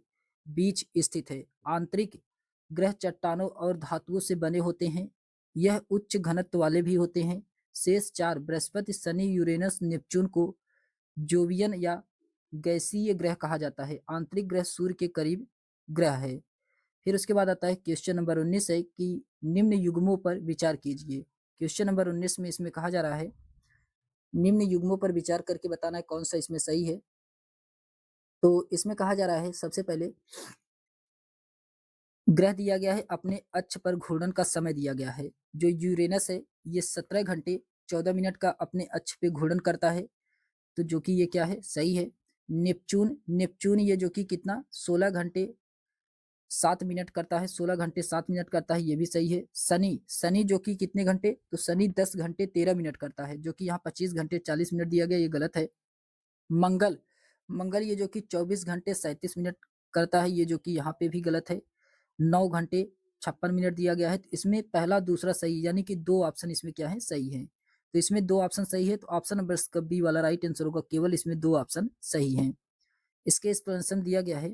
बीच स्थित है। आंतरिक ग्रह चट्टानों और धातुओं से बने होते हैं। यह उच्च घनत्व वाले भी होते हैं। शेष चार बृहस्पति, शनि, यूरेनस, नेपच्यून को जोवियन या गैसीय ग्रह कहा जाता है। आंतरिक ग्रह सूर्य के करीब ग्रह है। फिर उसके बाद आता है क्वेश्चन नंबर 19 है कि निम्न युग्मों पर विचार कीजिए। क्वेश्चन नंबर 19 में इसमें कहा जा रहा है निम्न युग्मों पर विचार करके बताना है कौन सा इसमें सही है। तो इसमें कहा जा रहा है सबसे पहले ग्रह दिया गया है, अपने अक्ष पर घूर्णन का समय दिया गया है। जो यूरेनस है ये 17 घंटे 14 मिनट का अपने अक्ष पे घूर्णन करता है, तो जो कि ये क्या है, सही है। नेपच्यून नेपच्यून ये जो कि कितना 16 घंटे 7 मिनट करता है, 16 घंटे 7 मिनट करता है, ये भी सही है। शनि शनि जो कि कितने घंटे, तो शनि 10 घंटे 13 मिनट करता है, जो कि यहाँ 25 घंटे 40 मिनट दिया गया, ये गलत है। मंगल मंगल ये जो कि 24 घंटे 37 मिनट करता है, ये जो कि यहाँ पे भी गलत है। 9 घंटे 56 मिनट दिया गया है, तो इसमें पहला दूसरा सही, यानी कि दो ऑप्शन इसमें क्या है, सही है। तो इसमें दो ऑप्शन सही है, तो ऑप्शन नंबर इसका बी वाला राइट आंसर होगा। केवल इसमें दो ऑप्शन सही हैं। इसके एक्सप्लेनेशन दिया गया है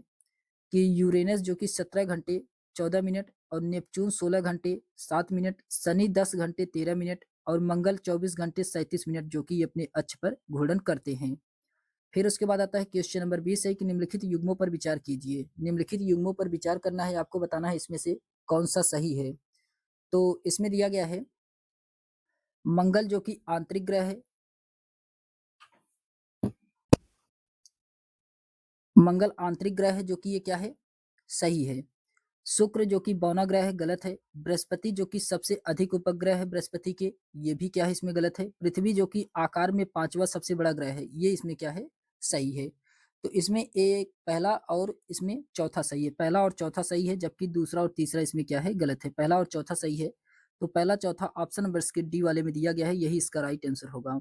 कि यूरेनस जो कि 17 घंटे 14 मिनट और नेपच्यून 16 घंटे 7 मिनट, शनि 10 घंटे 13 मिनट और मंगल 24 घंटे 37 मिनट जो कि अपने अक्ष पर घूर्णन करते हैं। फिर उसके बाद आता है क्वेश्चन नंबर 20 है कि निम्नलिखित युग्मों पर विचार कीजिए। निम्नलिखित युग्मों पर विचार करना है, आपको बताना है इसमें से कौन सा सही है। तो इसमें दिया गया है मंगल जो कि आंतरिक ग्रह है, मंगल आंतरिक ग्रह है, जो कि ये क्या है, सही है। शुक्र जो कि बौना ग्रह है, गलत है। बृहस्पति जो कि सबसे अधिक उपग्रह है बृहस्पति के, ये भी क्या है, इसमें गलत है। पृथ्वी जो कि आकार में पांचवा सबसे बड़ा ग्रह है, ये इसमें क्या है, सही है। तो इसमें एक पहला और इसमें चौथा सही है, पहला और चौथा सही है, जबकि दूसरा और तीसरा इसमें क्या है, गलत है। पहला और चौथा सही है, तो पहला चौथा ऑप्शन नंबर इसके डी वाले में दिया गया है, यही इसका राइट आंसर होगा।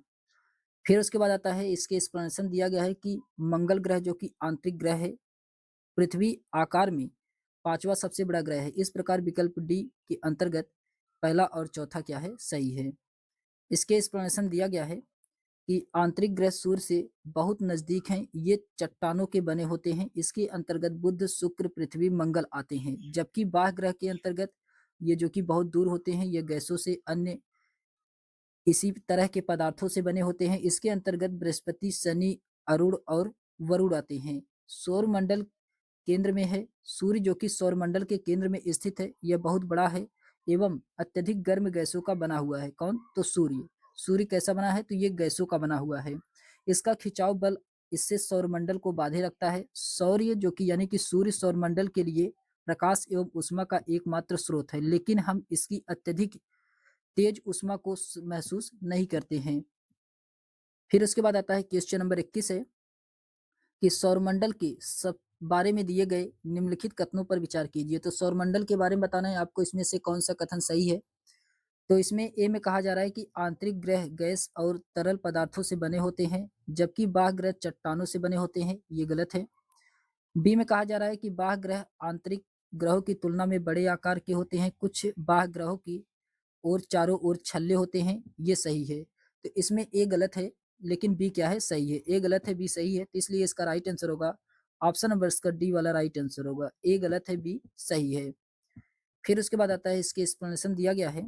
फिर उसके बाद आता है इसके एक्सप्लेनेशन दिया गया है कि मंगल ग्रह जो कि आंतरिक ग्रह है, पृथ्वी आकार में पांचवा सबसे बड़ा ग्रह है। इस प्रकार विकल्प डी के अंतर्गत पहला और चौथा क्या है, सही है। इसके एक्सप्लेनेशन दिया गया है कि आंतरिक ग्रह सूर्य से बहुत नजदीक हैं, ये चट्टानों के बने होते हैं। इसके अंतर्गत बुध, शुक्र, पृथ्वी, मंगल आते हैं, जबकि बाह्य ग्रह के अंतर्गत ये जो कि बहुत दूर होते हैं, ये गैसों से अन्य इसी तरह के पदार्थों से बने होते हैं। इसके अंतर्गत बृहस्पति, शनि, अरुण और वरुण आते हैं। सौर मंडल केंद्र में है। सूर्य जो कि सौर मंडल के केंद्र में स्थित है, यह बहुत बड़ा है एवं अत्यधिक गर्म गैसों का बना हुआ है। कौन, तो सूर्य। सूर्य कैसा बना है, तो ये गैसों का बना हुआ है। इसका खिंचाव बल इससे सौरमंडल को बांधे रखता है। सौर्य जो कि यानी कि सूर्य सौरमंडल के लिए प्रकाश एवं उष्मा का एकमात्र स्रोत है, लेकिन हम इसकी अत्यधिक तेज उष्मा को महसूस नहीं करते हैं। फिर उसके बाद आता है क्वेश्चन नंबर 21 है कि सौरमंडल के सब बारे में दिए गए निम्नलिखित कथनों पर विचार कीजिए। तो सौरमंडल के बारे में बताना है आपको, इसमें से कौन सा कथन सही है। तो इसमें ए में कहा जा रहा है कि आंतरिक ग्रह गैस और तरल पदार्थों से बने होते हैं, जबकि बाह्य ग्रह चट्टानों से बने होते हैं, ये गलत है। बी में कहा जा रहा है कि बाह्य ग्रह आंतरिक ग्रहों की तुलना में बड़े आकार के होते हैं, कुछ बाह्य ग्रहों की और चारों ओर छल्ले होते हैं, ये सही है। तो इसमें ए गलत है, लेकिन बी क्या है, सही है। ए गलत है, बी सही है, तो इसलिए इसका राइट आंसर होगा ऑप्शन नंबर इसका डी वाला राइट आंसर होगा। ए गलत है, बी सही है। फिर उसके बाद आता है इसके एक्सप्लेनेशन दिया गया है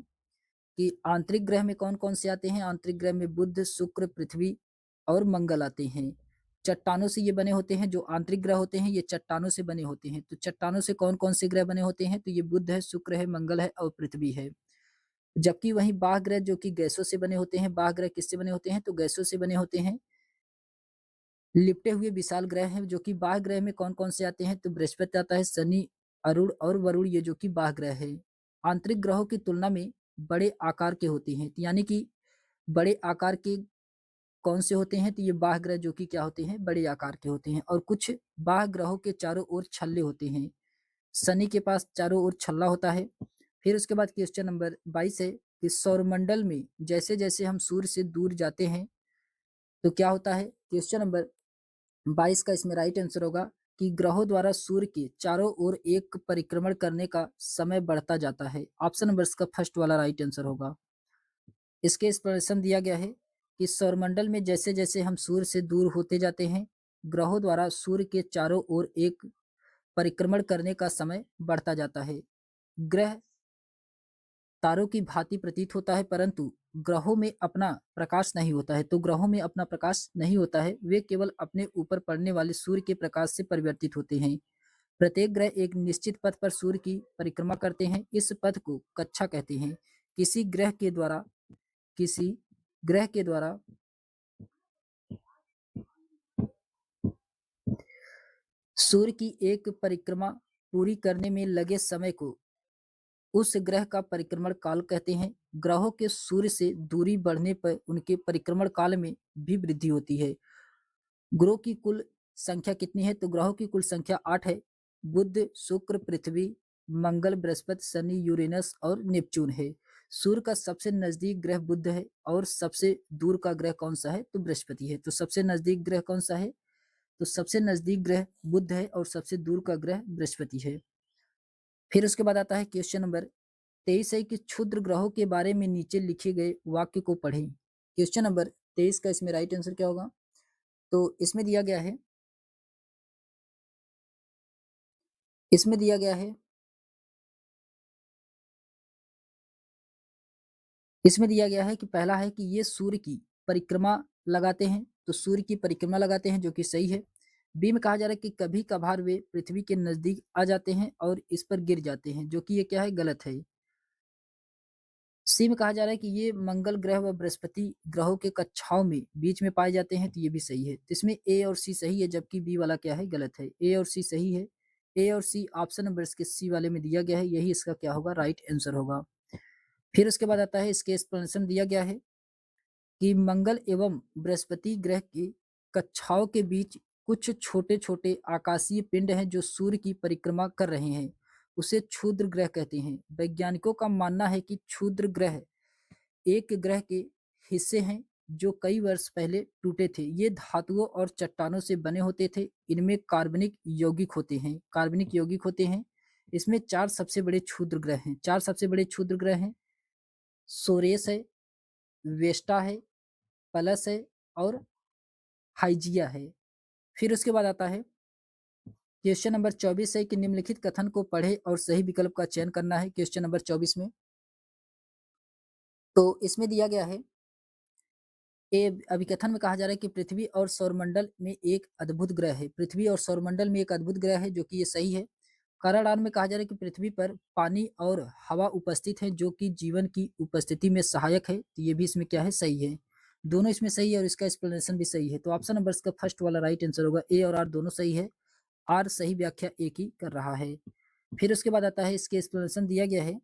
कि आंतरिक ग्रह में कौन कौन से आते हैं। आंतरिक ग्रह में बुध, शुक्र, पृथ्वी और मंगल आते हैं। चट्टानों से ये बने होते हैं, जो आंतरिक ग्रह होते हैं ये चट्टानों से बने होते हैं। तो चट्टानों से कौन-कौन से ग्रह बने होते हैं? तो ये बुध है, शुक्र है, मंगल है और पृथ्वी है। जबकि वहीं बाह्य ग्रह जो कि गैसों से बने होते हैं, बाह्य ग्रह किससे बने होते हैं? तो गैसों से बने होते हैं। लिपटे हुए विशाल ग्रह हैं जो कि बाह्य ग्रह में कौन-कौन से आते हैं? तो बृहस्पति आता है, शनि, अरुण और वरुण ये जो कि बाह्य ग्रह है। आंतरिक ग्रहों की तुलना में बड़े आकार के होते हैं, यानी कि बड़े आकार के कौन से होते हैं? तो ये बाह्य ग्रह जो कि क्या होते हैं? बड़े आकार के होते हैं और कुछ बाह्य ग्रहों के चारों ओर छल्ले होते हैं। शनि के पास चारों ओर छल्ला होता है। फिर उसके बाद क्वेश्चन नंबर 22 है कि सौरमंडल में जैसे-जैसे हम सूर्य से दूर जाते हैं, तो क्या होता है? क्वेश्चन नंबर 22 का इसमें राइट आंसर होगा कि ग्रहों द्वारा सूर्य के चारों ओर एक परिक्रमण करने का समय बढ़ता जाता है। ऑप्शन नंबर इसका फर्स्ट वाला राइट आंसर होगा। इसके एक्सप्लेनेशन दिया गया है कि सौरमंडल में जैसे-जैसे हम सूर्य से दूर होते जाते हैं, ग्रहों द्वारा सूर्य के चारों ओर एक परिक्रमण करने का समय बढ़ता जाता है। ग्रह तारों की भांति प्रतीत होता है, परंतु ग्रहों में अपना प्रकाश नहीं होता है। तो ग्रहों में अपना प्रकाश नहीं होता है, वे केवल अपने ऊपर पड़ने वाले सूर्य के प्रकाश से परिवर्तित होते हैं। प्रत्येक ग्रह एक निश्चित पथ पर सूर्य की परिक्रमा करते हैं। इस पथ को कक्षा कहते हैं। किसी ग्रह के द्वारा किसी ग्रह के द्वारा सूर्य की एक परिक्रमा पूरी करने में लगे समय को उस ग्रह का परिक्रमण काल कहते हैं। ग्रहों के सूर्य से दूरी बढ़ने पर उनके परिक्रमण काल में भी वृद्धि होती है। ग्रहों की कुल संख्या कितनी है? तो ग्रहों की कुल संख्या 8 है। बुध, शुक्र, पृथ्वी, मंगल, बृहस्पति, शनि, यूरेनस और नेपच्यून है। सूर्य का सबसे नजदीक ग्रह बुध है और सबसे दूर का ग्रह कौन सा है? तो बृहस्पति है। तो सबसे नजदीक ग्रह कौन सा है? तो सबसे नजदीक ग्रह बुध है और सबसे दूर का ग्रह बृहस्पति है। फिर उसके बाद आता है क्वेश्चन नंबर 23 है कि क्षुद्र ग्रहों के बारे में नीचे लिखे गए वाक्य को पढ़ें। क्वेश्चन नंबर 23 का इसमें राइट आंसर क्या होगा? तो इसमें दिया गया है कि पहला है कि ये सूर्य की परिक्रमा लगाते हैं, तो सूर्य की परिक्रमा लगाते हैं जो कि सही है। बी में कहा जा रहा है कि कभी कभार वे पृथ्वी के नजदीक आ जाते हैं और इस पर गिर जाते हैं, जो कि ये क्या है? गलत है। सी में कहा जा रहा है कि ये मंगल ग्रह व बृहस्पति ग्रहों के कक्षाओं में बीच में पाए जाते हैं, तो ये भी सही है। तो इसमें ए और सी सही है, जबकि बी वाला क्या है? गलत है। ए और सी सही है। ए और सी ऑप्शन नंबर इसके सी वाले में दिया गया है, यही इसका क्या होगा? राइट आंसर होगा। फिर उसके बाद आता है इसके एक्सप्लेनेशन दिया गया है कि मंगल एवं बृहस्पति ग्रह की कक्षाओं के बीच कुछ छोटे-छोटे आकाशीय पिंड हैं जो सूर्य की परिक्रमा कर रहे हैं। उसे क्षुद्र ग्रह कहते हैं। वैज्ञानिकों का मानना है कि क्षुद्र ग्रह एक ग्रह के हिस्से हैं जो कई वर्ष पहले टूटे थे। ये धातुओं और चट्टानों से बने होते थे। इनमें कार्बनिक यौगिक होते हैं। इसमें 4 सबसे बड़े क्षुद्र ग्रह हैं। 4 सबसे बड़े क्षुद्र ग्रह हैं। सोरेस है, वेस्टा है, प्लस है और हाइजिया है। फिर उसके बाद आता है क्वेश्चन नंबर 24 है कि निम्नलिखित कथन को पढ़े और सही विकल्प का चयन करना है। क्वेश्चन नंबर 24 में तो इसमें दिया गया है ए अभिकथन में कहा जा रहा है कि पृथ्वी और सौरमंडल में एक अद्भुत ग्रह है। पृथ्वी और सौरमंडल में एक अद्भुत ग्रह है, जो कि ये सही है। कराडान में कहा जा रहा है कि पृथ्वी पर पानी और हवा उपस्थित है जो कि जीवन की उपस्थिति में सहायक है, तो ये भी इसमें क्या है? सही है। दोनों इसमें सही है और इसका एक्सप्लेनेशन भी सही है। तो ऑप्शन नंबर इसका फर्स्ट वाला राइट आंसर होगा। ए और आर दोनों सही है। आर सही व्याख्या ए की कर रहा है। फिर उसके बाद आता है इसके एक्सप्लेनेशन दिया गया है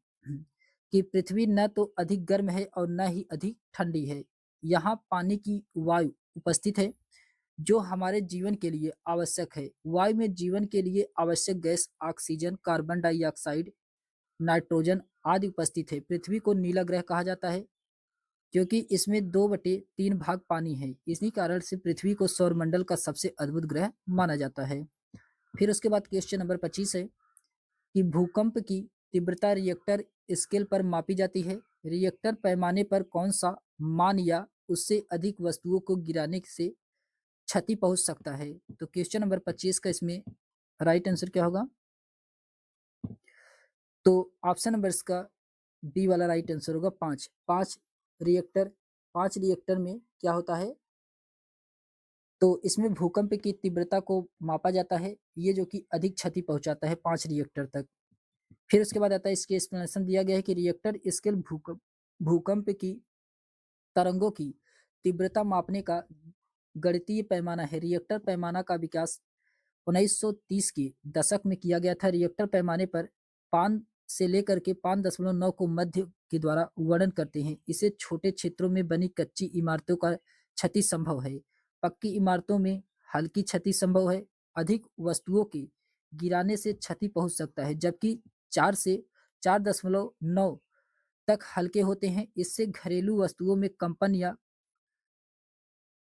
कि पृथ्वी न तो अधिक गर्म है और न ही अधिक ठंडी है। यहाँ पानी की वायु उपस्थित है जो हमारे जीवन के लिए आवश्यक है। वायु में जीवन के लिए आवश्यक gas oxygen, carbon dioxide, nitrogen आदि उपस्थित है। पृथ्वी को नीला ग्रह कहा जाता है क्योंकि इसमें 2/3 भाग पानी है। इसी कारण से पृथ्वी को सौरमंडल का सबसे अद्भुत ग्रह माना जाता है। फिर उसके बाद क्वेश्चन नंबर 25 है कि भूकंप की तीव्रता रिएक्टर स्केल पर मापी जाती है। रिएक्टर पैमाने पर कौन सा मान या उससे अधिक वस्तुओं को गिराने से क्षति पहुंच सकता है? तो क्वेश्चन नंबर 25 का इसमें राइट आंसर क्या होगा? तो ऑप्शन नंबर इसका बी वाला राइट आंसर होगा। 5 रिएक्टर 5 रिएक्टर में क्या होता है? तो इसमें भूकंप की तीव्रता को मापा जाता है, ये जो कि अधिक क्षति पहुँचाता है 5 रिएक्टर तक। फिर उसके बाद आता है इसके एक्सप्लेनेशन दिया गया है कि रिएक्टर स्केल भूकंप की तरंगों की तीव्रता मापने का गणितीय पैमाना है। रिएक्टर पैमाना का विकास 1930 के दशक में किया गया था। रिएक्टर पैमाने पर 5 से लेकर के 5.9 को मध्य के द्वारा वर्णन करते हैं। इसे छोटे क्षेत्रों में बनी कच्ची इमारतों का क्षति संभव है। पक्की इमारतों में हल्की क्षति संभव है। अधिक वस्तुओं के गिराने से क्षति पहुंच सकता है, जबकि 4 से 4.9 तक हल्के होते हैं। इससे घरेलू वस्तुओं में कंपन या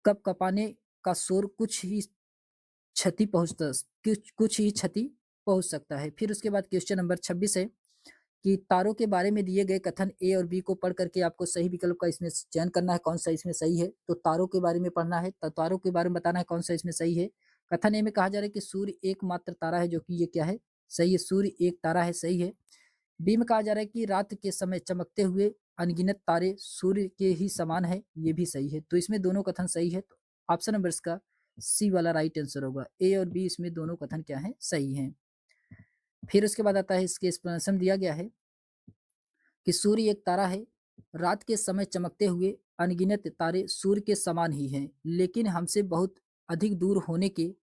कपकपाने का शोर कुछ ही क्षति पहुंच सकता है। फिर उसके बाद क्वेश्चन नंबर 26 है कि तारों के बारे में दिए गए कथन ए और बी को पढ़ करके आपको सही विकल्प का इसमें चयन करना है, कौन सा इसमें सही है। तो तारों के बारे में पढ़ना है, तो तारों के बारे में बताना है कौन सा इसमें सही है। कथन ए में कहा जा रहा है कि सूर्य एकमात्र तारा है, जो कि ये क्या है, सही है, सूर्य एक तारा है, सही है। बी में कहा जा रहा है कि रात के समय चमकते हुए अनगिनत तारे सूर्य के ही समान है, ये भी सही है। तो इसमें दोनों कथन सही है, तो ऑप्शन नंबर इसका सी वाला राइट आंसर होगा। ए और बी इसमें दोनों कथन क्या है, सही है। फिर उसके बाद आता है इसके एक्सप्लेनेशन दिया गया है कि सूर्य एक तारा है, रात के समय चमकते हुए अनगिनत तारे सूर्य के समान ही हैं, लेकिन हमसे बहुत अधिक दूर होने के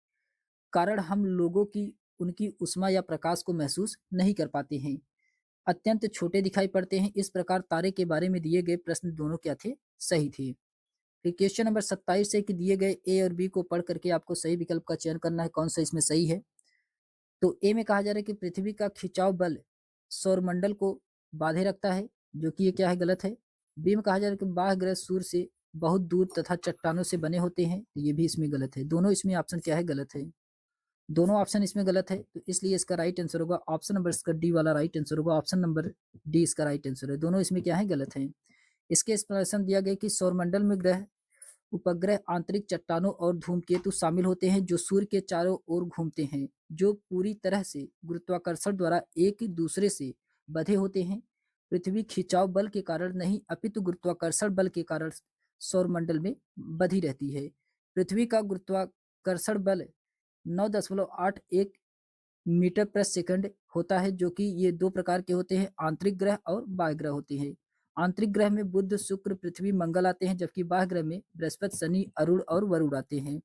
कारण हम लोगों की उनकी उष्मा या प्रकाश को महसूस नहीं कर पाते हैं, अत्यंत छोटे दिखाई पड़ते हैं। इस प्रकार तारे के बारे में दिए गए प्रश्न दोनों क्या थे, सही थे। फिर क्वेश्चन नंबर 27 है कि दिए गए ए और बी को पढ़ करके आपको सही विकल्प का चयन करना है, कौन सा इसमें सही है। तो ए में कहा जा रहा है कि पृथ्वी का खिंचाव बल सौरमंडल को बांधे रखता है, जो कि ये क्या है, गलत है। बी में कहा जा रहा है कि बाह्य ग्रह सूर्य से बहुत दूर तथा चट्टानों से बने होते हैं, तो ये भी इसमें गलत है। दोनों इसमें ऑप्शन क्या है, गलत है। दोनों ऑप्शन इसमें गलत है, तो इसलिए इसका राइट आंसर होगा ऑप्शन नंबर इसका डी वाला राइट आंसर होगा। ऑप्शन नंबर डी इसका राइट आंसर है। दोनों इसमें क्या है, गलत है। इसके एक्सप्लेनेशन दिया गया कि सौरमंडल में ग्रह, उपग्रह, आंतरिक चट्टानों और धूमकेतु शामिल होते हैं, जो सूर्य के चारों ओर घूमते हैं, जो पूरी तरह से गुरुत्वाकर्षण द्वारा एक दूसरे से बंधे होते हैं। पृथ्वी खिंचाव बल के कारण नहीं, अपितु गुरुत्वाकर्षण बल के कारण सौरमंडल में बंधी रहती है। पृथ्वी का गुरुत्वाकर्षण बल 9.81 मीटर प्रति सेकंड होता है, जो कि ये दो प्रकार के होते हैं, आंतरिक ग्रह और बाह्य ग्रह होते हैं। आंतरिक ग्रह में बुध, शुक्र, पृथ्वी, मंगल आते हैं, जबकि बाह्य ग्रह में बृहस्पति, शनि, अरुण और वरुण आते हैं।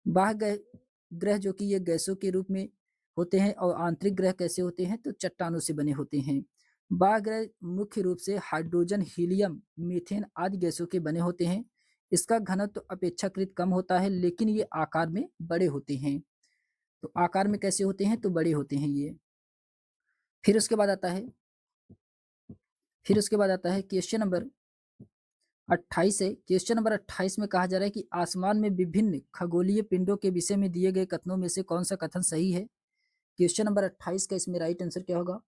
बाह्य ग्रह जो कि ये गैसों के रूप में होते हैं, और आंतरिक ग्रह कैसे होते हैं, तो चट्टानों से बने होते हैं। बाह्य ग्रह मुख्य रूप से हाइड्रोजन, हीलियम, मीथेन आदि गैसों के बने होते हैं। इसका घनत्व अपेक्षाकृत कम होता है, लेकिन ये आकार में बड़े होते हैं। तो आकार में कैसे होते हैं, तो बड़े होते हैं ये। फिर उसके बाद आता है क्वेश्चन नंबर 28 है। क्वेश्चन नंबर 28 में कहा जा रहा है कि आसमान में विभिन्न खगोलीय पिंडों के विषय में दिए गए कथनों में से कौन सा कथन सही है। क्वेश्चन नंबर 28 का इसमें राइट आंसर क्या होगा।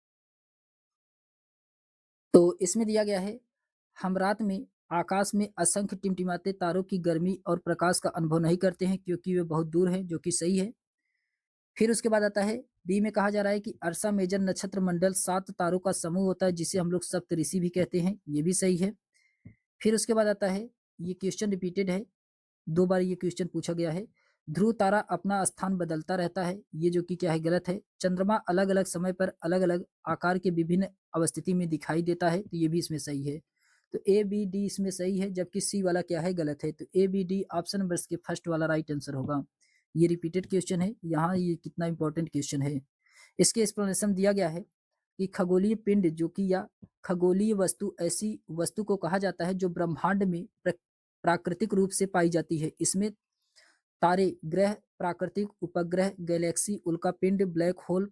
तो इसमें दिया गया है, हम रात में आकाश में असंख्य टिमटिमाते तारों की गर्मी और प्रकाश का अनुभव नहीं करते हैं, क्योंकि वे बहुत दूर हैं, जो कि सही है। फिर उसके बाद आता है बी में कहा जा रहा है कि अर्सा मेजर नक्षत्र मंडल 7 तारों का समूह होता है, जिसे हम लोग सप्तऋषि भी कहते हैं, ये भी सही है। फिर उसके बाद आता है, ये क्वेश्चन रिपीटेड है, 2 बार ये क्वेश्चन पूछा गया है। ध्रुव तारा अपना स्थान बदलता रहता है, ये जो कि क्या है, गलत है। चंद्रमा अलग अलग समय पर अलग अलग आकार के विभिन्न अवस्थिति में दिखाई देता है, तो ये भी इसमें सही है। तो ए बी डी इसमें सही है, जबकि सी वाला क्या है, गलत है। तो A B D option number इसके फर्स्ट वाला राइट आंसर होगा। ये रिपीटेड क्वेश्चन है, यहाँ ये कितना इंपॉर्टेंट क्वेश्चन है। इसके एक्सप्लेनेशन दिया गया है कि खगोलीय पिंड जो कि या खगोलीय वस्तु ऐसी वस्तु को कहा जाता है जो ब्रह्मांड में प्राकृतिक रूप से पाई जाती है। इसमें तारे, ग्रह, प्राकृतिक उपग्रह, गैलेक्सी, उल्कापिंड, ब्लैक होल,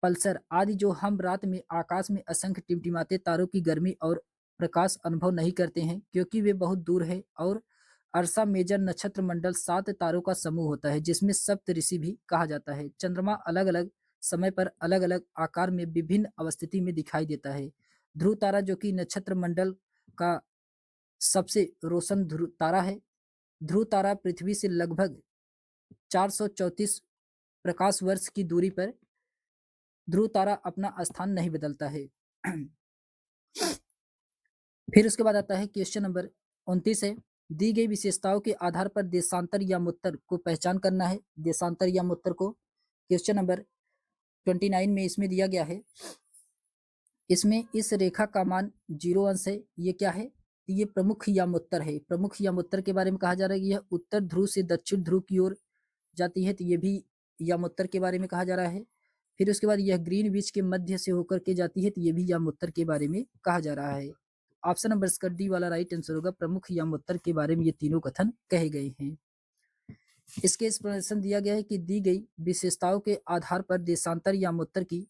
पल्सर आदि, जो हम रात में आकाश में असंख्य टिमटिमाते तारों की गर्मी और प्रकाश अनुभव नहीं करते हैं, क्योंकि वे बहुत दूर है। और अर्सा मेजर नक्षत्र मंडल 7 तारों का समूह होता है, जिसमें सप्तऋषि भी कहा जाता है। चंद्रमा अलग अलग समय पर अलग अलग आकार में विभिन्न अवस्थिति में दिखाई देता है। ध्रुव तारा जो कि नक्षत्र मंडल का सबसे रोशन ध्रुव तारा है। ध्रुव तारा पृथ्वी से लगभग 434 प्रकाश वर्ष की दूरी पर ध्रुव तारा अपना स्थान नहीं बदलता है। फिर उसके बाद आता है क्वेश्चन नंबर 29 है। दी गई विशेषताओं के आधार पर देशांतर या मुत्तर को पहचान करना है। देशांतर या मुत्तर को क्वेश्चन नंबर 29 में इसमें दिया गया है। इसमें इस रेखा का मान 0 अंश है। ये क्या है? तो ये प्रमुख यामोत्तर है। प्रमुख यामोत्तर के बारे में कहा जा रहा है कि यह उत्तर ध्रुव से दक्षिण ध्रुव की ओर जाती है, तो ये भी यामोत्तर के बारे में कहा जा रहा है। फिर उसके बाद यह ग्रीनविच के मध्य से होकर के जाती है, तो ये भी यामोत्तर के बारे में कहा जा रहा है। ऑप्शन नंबर इसका डी वाला राइट आंसर होगा। प्रमुख यामोत्तर के बारे में ये तीनों कथन कहे गए हैं। इसके एक्सप्लेनेशन दिया गया है कि दी गई विशेषताओं के आधार पर देशांतर यामोत्तर की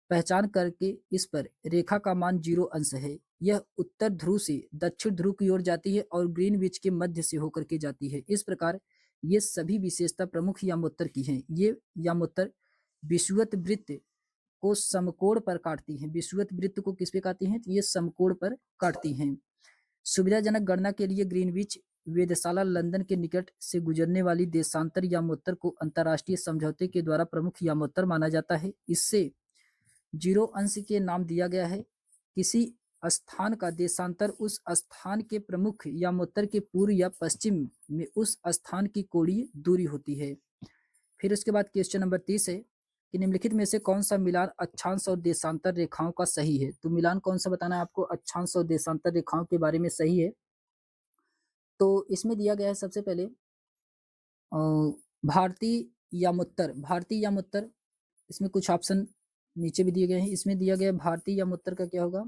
पहचान करके इस पर रेखा का मान 0 अंश है। यह उत्तर ध्रुव से दक्षिण ध्रुव की ओर जाती है और ग्रीनविच के मध्य से होकर के जाती है। इस प्रकार ये सभी विशेषता प्रमुख यामोत्तर की हैं। ये यामोत्तर विषुवत वृत्त को समकोण पर काटती हैं। विषुवत वृत्त को किस पे काटती हैं? तो ये समकोण पर काटती हैं। सुविधाजनक गणना के लिए ग्रीनविच वेधशाला लंदन के निकट से गुजरने वाली देशांतर यामोत्तर को अंतर्राष्ट्रीय समझौते के द्वारा प्रमुख यामोत्तर माना जाता है। इससे 0 अंश के नाम दिया गया है। किसी स्थान का देशांतर उस स्थान के प्रमुख यामोत्तर के पूर्व या पश्चिम में उस स्थान की कोणीय दूरी होती है। फिर उसके बाद क्वेश्चन नंबर 30 है कि निम्नलिखित में से कौन सा मिलान अक्षांश और देशांतर रेखाओं का सही है? तो मिलान कौन सा बताना है आपको अक्षांश और देशांतर रेखाओं के बारे में सही है। तो इसमें दिया गया है सबसे पहले भारतीय यामोत्तर। भारतीय यामोत्तर इसमें कुछ ऑप्शन नीचे भी दिए गए हैं। इसमें दिया गया भारतीय यामोत्तर का क्या होगा?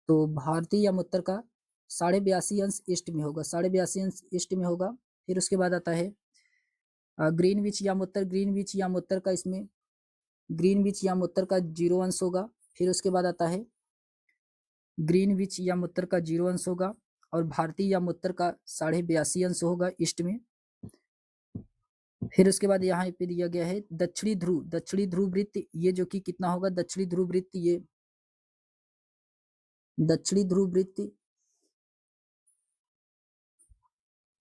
तो भारतीय यामोत्तर का 82.5 अंश ईस्ट में होगा। 82.5 अंश ईस्ट में होगा। फिर उसके बाद आता है ग्रीनविच यामोत्तर। ग्रीनविच यामोत्तर का इसमें ग्रीनविच यामोत्तर का 0 अंश होगा। फिर उसके बाद आता है ग्रीनविच यामोत्तर का 0 अंश होगा और भारतीय यामोत्तर का 82.5 अंश होगा ईस्ट में। फिर उसके बाद यहाँ पे दिया गया है दक्षिणी ध्रुव। दक्षिणी ध्रुव वृत्त ये जो कि कितना होगा? दक्षिणी ध्रुव वृत्त ये दक्षिणी ध्रुव वृत्त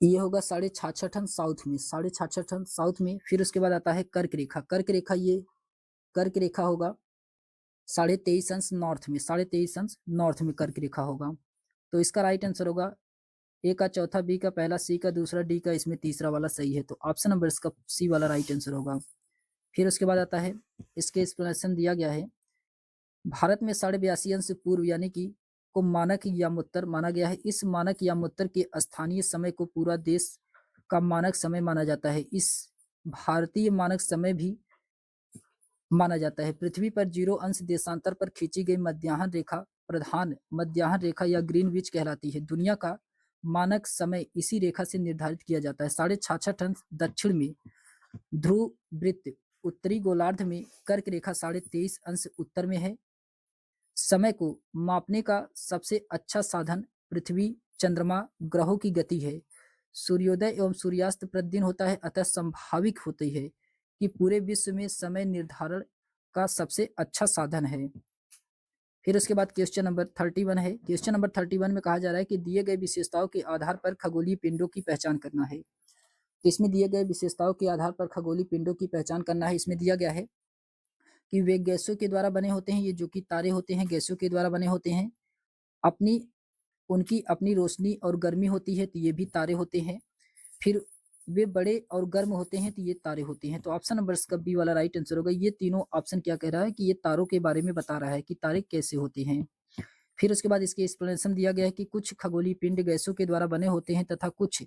ये होगा 66.5 अंश साउथ में। 66.5 अंश साउथ में। फिर उसके बाद आता है कर्क रेखा। कर्क रेखा ये कर्क रेखा होगा 23.5 अंश नॉर्थ में। 23.5 अंश नॉर्थ में कर्क रेखा होगा। तो इसका राइट आंसर होगा ए का चौथा, बी का पहला, सी का दूसरा, डी का इसमें तीसरा वाला सही है। तो ऑप्शन नंबर इसका सी वाला राइट आंसर होगा। फिर उसके बाद आता है इसके एक्सप्लेनेशन दिया गया है भारत में 82.5 अंश पूर्व यानी कि को मानक यामोत्तर माना गया है। इस मानक यामोत्तर के स्थानीय समय को पूरा देश का मानक समय माना जाता है। इस भारतीय मानक समय भी माना जाता है। पृथ्वी पर 0 अंश देशांतर पर खींची गई मध्याह्न रेखा प्रधान मध्याह्न रेखा या ग्रीनविच कहलाती है। दुनिया का मानक समय इसी रेखा से निर्धारित किया जाता है। 66.5 अंश दक्षिण में ध्रुव वृत्त, उत्तरी गोलार्ध में कर्क रेखा 23.5 अंश उत्तर में है। समय को मापने का सबसे अच्छा साधन पृथ्वी, चंद्रमा, ग्रहों की गति है। सूर्योदय एवं सूर्यास्त प्रतिदिन होता है, अतः संभाविक होती है कि पूरे विश्व में समय निर्धारण का सबसे अच्छा साधन है। फिर उसके बाद क्वेश्चन नंबर 31 है। क्वेश्चन नंबर 31 में कहा जा रहा है कि दिए गए विशेषताओं के आधार पर खगोलीय पिंडों की पहचान करना है। तो इसमें दिए गए विशेषताओं के आधार पर खगोलीय पिंडों की पहचान करना है। इसमें दिया गया है कि वे गैसों के द्वारा बने होते हैं। ये जो कि तारे होते हैं गैसों के द्वारा बने होते हैं। उनकी अपनी रोशनी और गर्मी होती है, तो ये भी तारे होते हैं। फिर वे बड़े और गर्म होते हैं, तो ये तारे होते हैं। तो ऑप्शन नंबर इसका बी वाला राइट आंसर होगा। ये तीनों ऑप्शन क्या कह रहा है कि ये तारों के बारे में बता रहा है कि तारे कैसे होते हैं। फिर उसके बाद इसके एक्सप्लेनेशन दिया गया है कि कुछ खगोलीय पिंड गैसों के द्वारा बने होते हैं तथा कुछ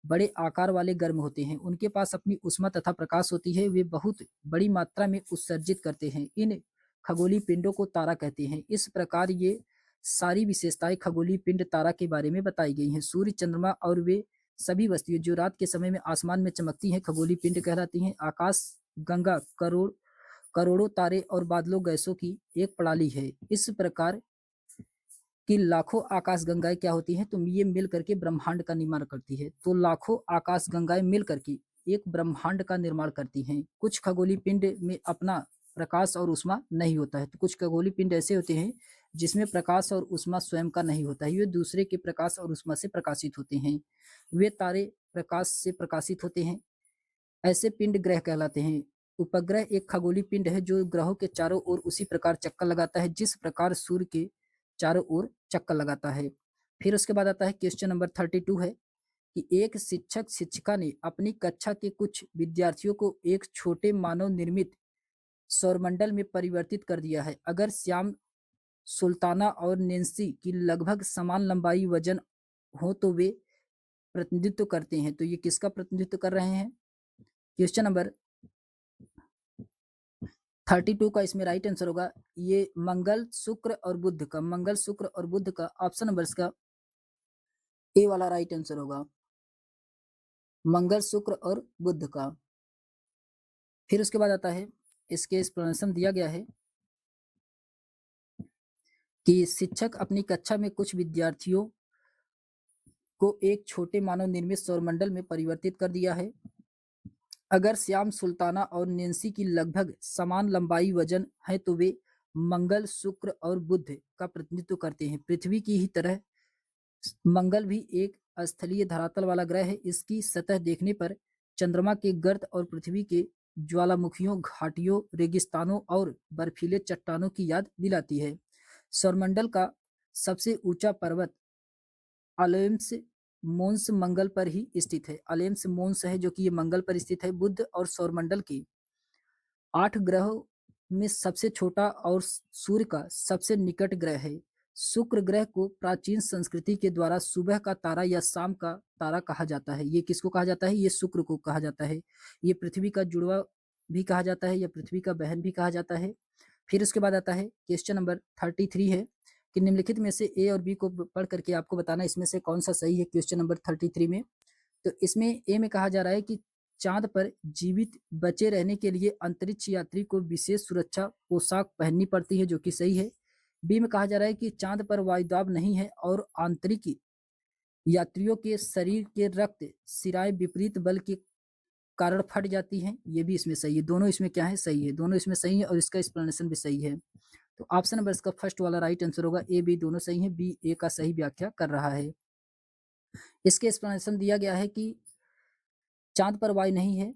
बड़े आकार वाले गर्म होते हैं। उनके पास अपनी ऊष्मा तथा प्रकाश होती है। वे बहुत बड़ी मात्रा में उत्सर्जित करते हैं। इन खगोलीय पिंडों को तारा कहते हैं। इस प्रकार ये सारी विशेषताएं खगोलीय पिंड तारा के बारे में बताई गई हैं। सूर्य, चंद्रमा और वे सभी वस्तुएं जो रात के समय में आसमान में चमकती हैं खगोलीय पिंड कहलाती हैं। आकाश गंगा करोड़ों तारे और बादलों गैसों की एक प्रणाली है। इस प्रकार कि लाखों आकाश गंगाएं क्या होती हैं? तो ये मिल करके ब्रह्मांड का निर्माण करती है। तो लाखों आकाश गंगाएं मिल करके एक ब्रह्मांड का निर्माण करती हैं। कुछ खगोलीय पिंड में अपना प्रकाश और ऊष्मा नहीं होता है। तो कुछ खगोलीय पिंड ऐसे होते हैं जिसमें प्रकाश और ऊष्मा स्वयं का नहीं होता है। ये दूसरे के प्रकाश और ऊष्मा से प्रकाशित होते हैं। वे तारे प्रकाश से प्रकाशित होते हैं। ऐसे पिंड ग्रह कहलाते हैं। उपग्रह एक खगोलीय पिंड है जो ग्रहों के चारों ओर उसी प्रकार चक्कर लगाता है जिस प्रकार सूर्य के चारों ओर चक्कर लगाता है। फिर उसके बाद आता है क्वेश्चन नंबर 32 है कि एक शिक्षक शिक्षिका ने अपनी कक्षा के कुछ विद्यार्थियों को एक छोटे मानव निर्मित सौरमंडल में परिवर्तित कर दिया है। अगर श्याम, सुल्ताना और नेंसी की लगभग समान लंबाई वजन हो तो वे प्रतिनिधित्व करते हैं। तो ये किसका प्रतिनिधित्व कर रहे हैं? क्वेश्चन नंबर 32 का इसमें राइट आंसर होगा ये मंगल, शुक्र और बुध का। मंगल, शुक्र और बुध का ऑप्शन नंबर इसका ए वाला राइट आंसर होगा। मंगल, शुक्र और बुध का। फिर उसके बाद आता है इसके एक्सप्लेनेशन दिया गया है कि शिक्षक अपनी कक्षा में कुछ विद्यार्थियों को एक छोटे मानव निर्मित सौरमंडल में परिवर्तित कर दिया है। अगर श्याम, सुल्ताना और नेंसी की लगभग समान लंबाई वजन है तो वे मंगल, शुक्र और बुध का प्रतिनिधित्व करते हैं। पृथ्वी की ही तरह मंगल भी एक स्थलीय धरातल वाला ग्रह है। इसकी सतह देखने पर चंद्रमा के गर्त और पृथ्वी के ज्वालामुखियों, घाटियों, रेगिस्तानों और बर्फीले चट्टानों की याद दिलाती है। सौरमंडल का सबसे ऊंचा पर्वत अलेम्स मोन्स मंगल पर ही स्थित है। अलेम्स मोन्स है जो कि ये मंगल पर स्थित है। बुध और सौरमंडल के 8 ग्रहों में सबसे छोटा और सूर्य का सबसे निकट ग्रह है। शुक्र ग्रह को प्राचीन संस्कृति के द्वारा सुबह का तारा या शाम का तारा कहा जाता है। ये किसको कहा जाता है? ये शुक्र को कहा जाता है। ये पृथ्वी का जुड़वा भी कहा जाता है या पृथ्वी का बहन भी कहा जाता है। फिर उसके बाद आता है क्वेश्चन नंबर 33 है कि निम्नलिखित में से ए और बी को पढ़ करके आपको बताना इसमें से कौन सा सही है। क्वेश्चन नंबर 33 में तो इसमें ए में कहा जा रहा है कि चांद पर जीवित बचे रहने के लिए अंतरिक्ष यात्री को विशेष सुरक्षा पोशाक पहननी पड़ती है, जो कि सही है। बी में कहा जा रहा है कि चांद पर वायुदाब नहीं है और आंतरिक यात्रियों के शरीर के रक्त सिराएं विपरीत बल के कारण फट जाती हैं। ये भी इसमें सही है। दोनों इसमें क्या है? सही है। दोनों इसमें सही है और इसका एक्सप्लेनेशन भी सही है। तो ऑप्शन नंबर इसका फर्स्ट वाला राइट आंसर होगा। ए बी दोनों सही है। बी ए का सही व्याख्या कर रहा है। इसके एक्सप्लेनेशन दिया गया है कि चांद पर वायु नहीं है,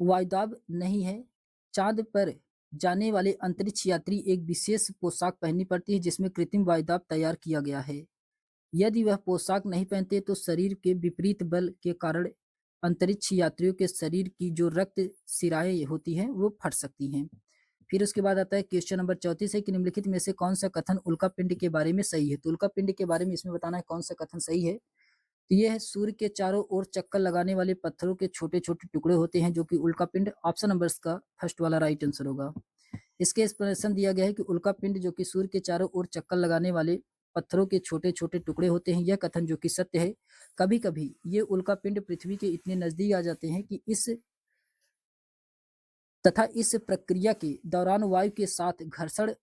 वायुदाब नहीं है। चांद पर जाने वाले अंतरिक्ष यात्री एक विशेष पोशाक पहननी पड़ती है जिसमें कृत्रिम वायुदाब तैयार किया गया है। यदि वह पोशाक नहीं पहनते तो शरीर के विपरीत बल के कारण अंतरिक्ष यात्रियों के शरीर की जो रक्त सिराएं होती हैं वो फट सकती हैं। फिर उसके बाद आता है क्वेश्चन नंबर 34 है कि निम्नलिखित में से कौन सा कथन उल्का पिंड के बारे में सही है। तो उल्का पिंड के बारे में इसमें बताना है कौन सा कथन सही है। तो ये है सूर्य के चारों ओर चक्कर लगाने वाले पत्थरों के छोटे छोटे टुकड़े होते हैं जो कि उल्का पिंड। ऑप्शन नंबर का फर्स्ट वाला राइट आंसर होगा। इसके एक्सप्लेनेशन दिया गया है कि उल्का पिंड जो कि सूर्य के चारों ओर चक्कर लगाने वाले पत्थरों के छोटे छोटे टुकड़े होते हैं। यह कथन जो कि सत्य है। कभी कभी ये उल्का पिंड पृथ्वी के इतने नजदीक आ जाते हैं कि इस प्रक्रिया के दौरान वायु के साथ घर्षण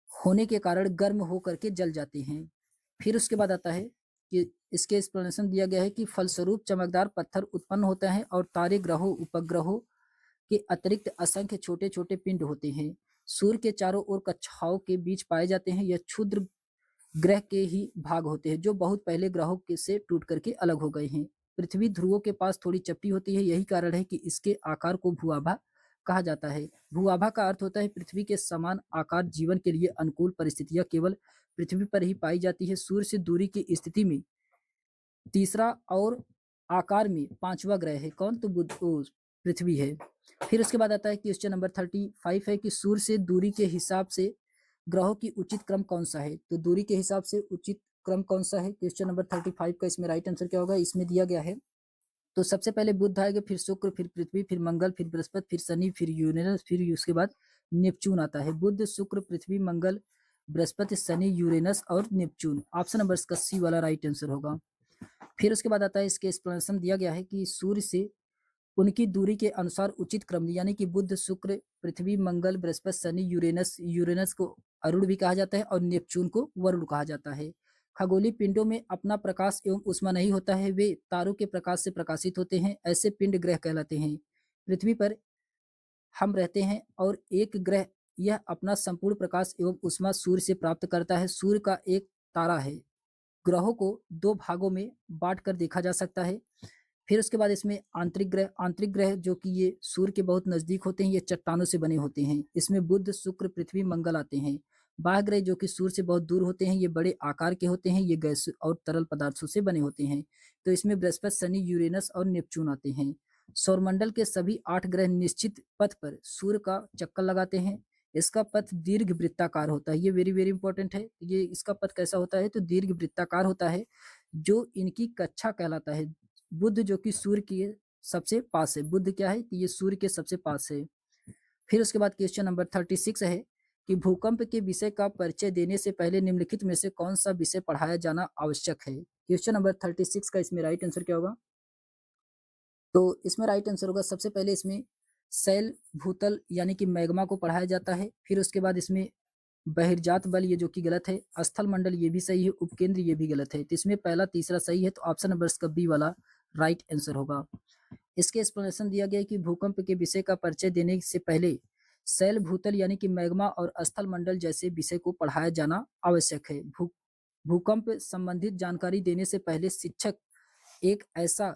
होने के कारण गर्म होकर के जल जाते हैं। फिर उसके बाद आता है कि इसके एक्सप्लेनेशन दिया गया है कि फलस्वरूप चमकदार पत्थर उत्पन्न होते हैं और तारे, ग्रहों, उपग्रहों के अतिरिक्त असंख्य छोटे छोटे पिंड होते हैं सूर्य के चारों ओर कक्षाओं के बीच पाए जाते हैं। यह क्षुद्र ग्रह के ही भाग होते हैं जो बहुत पहले ग्रहों के से टूट करके अलग हो गए हैं। पृथ्वी ध्रुवों के पास थोड़ी चपटी होती है। यही कारण है कि इसके आकार को भूआभा कहा जाता है। भूआभा का अर्थ होता है पृथ्वी के समान आकार। जीवन के लिए अनुकूल परिस्थितियां केवल पृथ्वी पर ही पाई जाती है। सूर्य से दूरी की स्थिति में तीसरा और आकार में पांचवा ग्रह है कौन? तो पृथ्वी है। फिर उसके बाद आता है क्वेश्चन नंबर 35 है कि सूर्य से दूरी के हिसाब से ग्रहों की उचित क्रम कौन सा है। तो दूरी के हिसाब से उचित क्रम कौन सा है? क्वेश्चन नंबर 35 का इसमें राइट आंसर क्या होगा? इसमें दिया गया है तो सबसे पहले बुध आएगा, फिर शुक्र, फिर पृथ्वी, फिर मंगल, फिर बृहस्पति, फिर शनि, फिर यूरेनस, फिर उसके बाद नेपच्यून आता है। बुध, शुक्र, पृथ्वी, मंगल, बृहस्पति, शनि, यूरेनस और नेपच्यून। ऑप्शन नंबर इसका सी वाला राइट आंसर होगा। फिर उसके बाद आता है इसके एक्सप्लेनेशन दिया गया है कि सूर्य से उनकी दूरी के अनुसार उचित क्रम यानी कि बुध, शुक्र, पृथ्वी, मंगल, बृहस्पति, शनि, यूरेनस को अरुण भी कहा जाता है और नेपच्यून को वरुण कहा जाता है। खगोलीय पिंडों में अपना प्रकाश एवं उष्मा नहीं होता है। वे तारों के प्रकाश से प्रकाशित होते हैं। ऐसे पिंड ग्रह कहलाते हैं। पृथ्वी पर हम रहते हैं और एक ग्रह यह अपना संपूर्ण प्रकाश एवं उष्मा सूर्य से प्राप्त करता है। सूर्य का एक तारा है। ग्रहों को दो भागों में बांट कर देखा जा सकता है। फिर उसके बाद इसमें आंतरिक ग्रह जो कि ये सूर्य के बहुत नजदीक होते हैं। ये चट्टानों से बने होते हैं। इसमें बुध, शुक्र, पृथ्वी, मंगल आते हैं। बाह्य ग्रह जो कि सूर्य से बहुत दूर होते हैं, ये बड़े आकार के होते हैं, ये गैस और तरल पदार्थों से बने होते हैं। तो इसमें बृहस्पति, शनि, यूरेनस और नेपच्यून आते हैं। सौरमंडल के सभी 8 ग्रह निश्चित पथ पर सूर्य का चक्कर लगाते हैं। इसका पथ दीर्घ वृत्ताकार होता है, ये वेरी वेरी इंपॉर्टेंट है। ये इसका पथ कैसा होता है, तो दीर्घ वृत्ताकार होता है, जो इनकी कक्षा कहलाता है। बुध जो कि सूर्य के सबसे पास है, बुध क्या है कि ये सूर्य के सबसे पास है। फिर उसके बाद क्वेश्चन नंबर 36 है कि भूकंप के विषय का परिचय देने से पहले निम्नलिखित में से कौन सा विषय पढ़ाया जाना आवश्यक है। क्वेश्चन नंबर 36 का इसमें राइट आंसर क्या होगा, तो इसमें राइट आंसर होगा सबसे पहले इसमें शैल भूतल यानी कि मैग्मा को पढ़ाया जाता है। फिर उसके बाद इसमें बहिर्जात बल, ये जो कि गलत है। स्थल मंडल ये भी सही है, उपकेंद्र ये भी गलत है। तो इसमें पहला तीसरा सही है, तो ऑप्शन नंबर इसका बी वाला राइट आंसर होगा। इसके एक्सप्लेनेशन दिया गया है कि भूकंप के विषय का परिचय देने से पहले शैल भूतल यानी कि मैग्मा और स्थल मंडल जैसे विषय को पढ़ाया जाना आवश्यक है। भूकंप संबंधित जानकारी देने से पहले शिक्षक एक ऐसा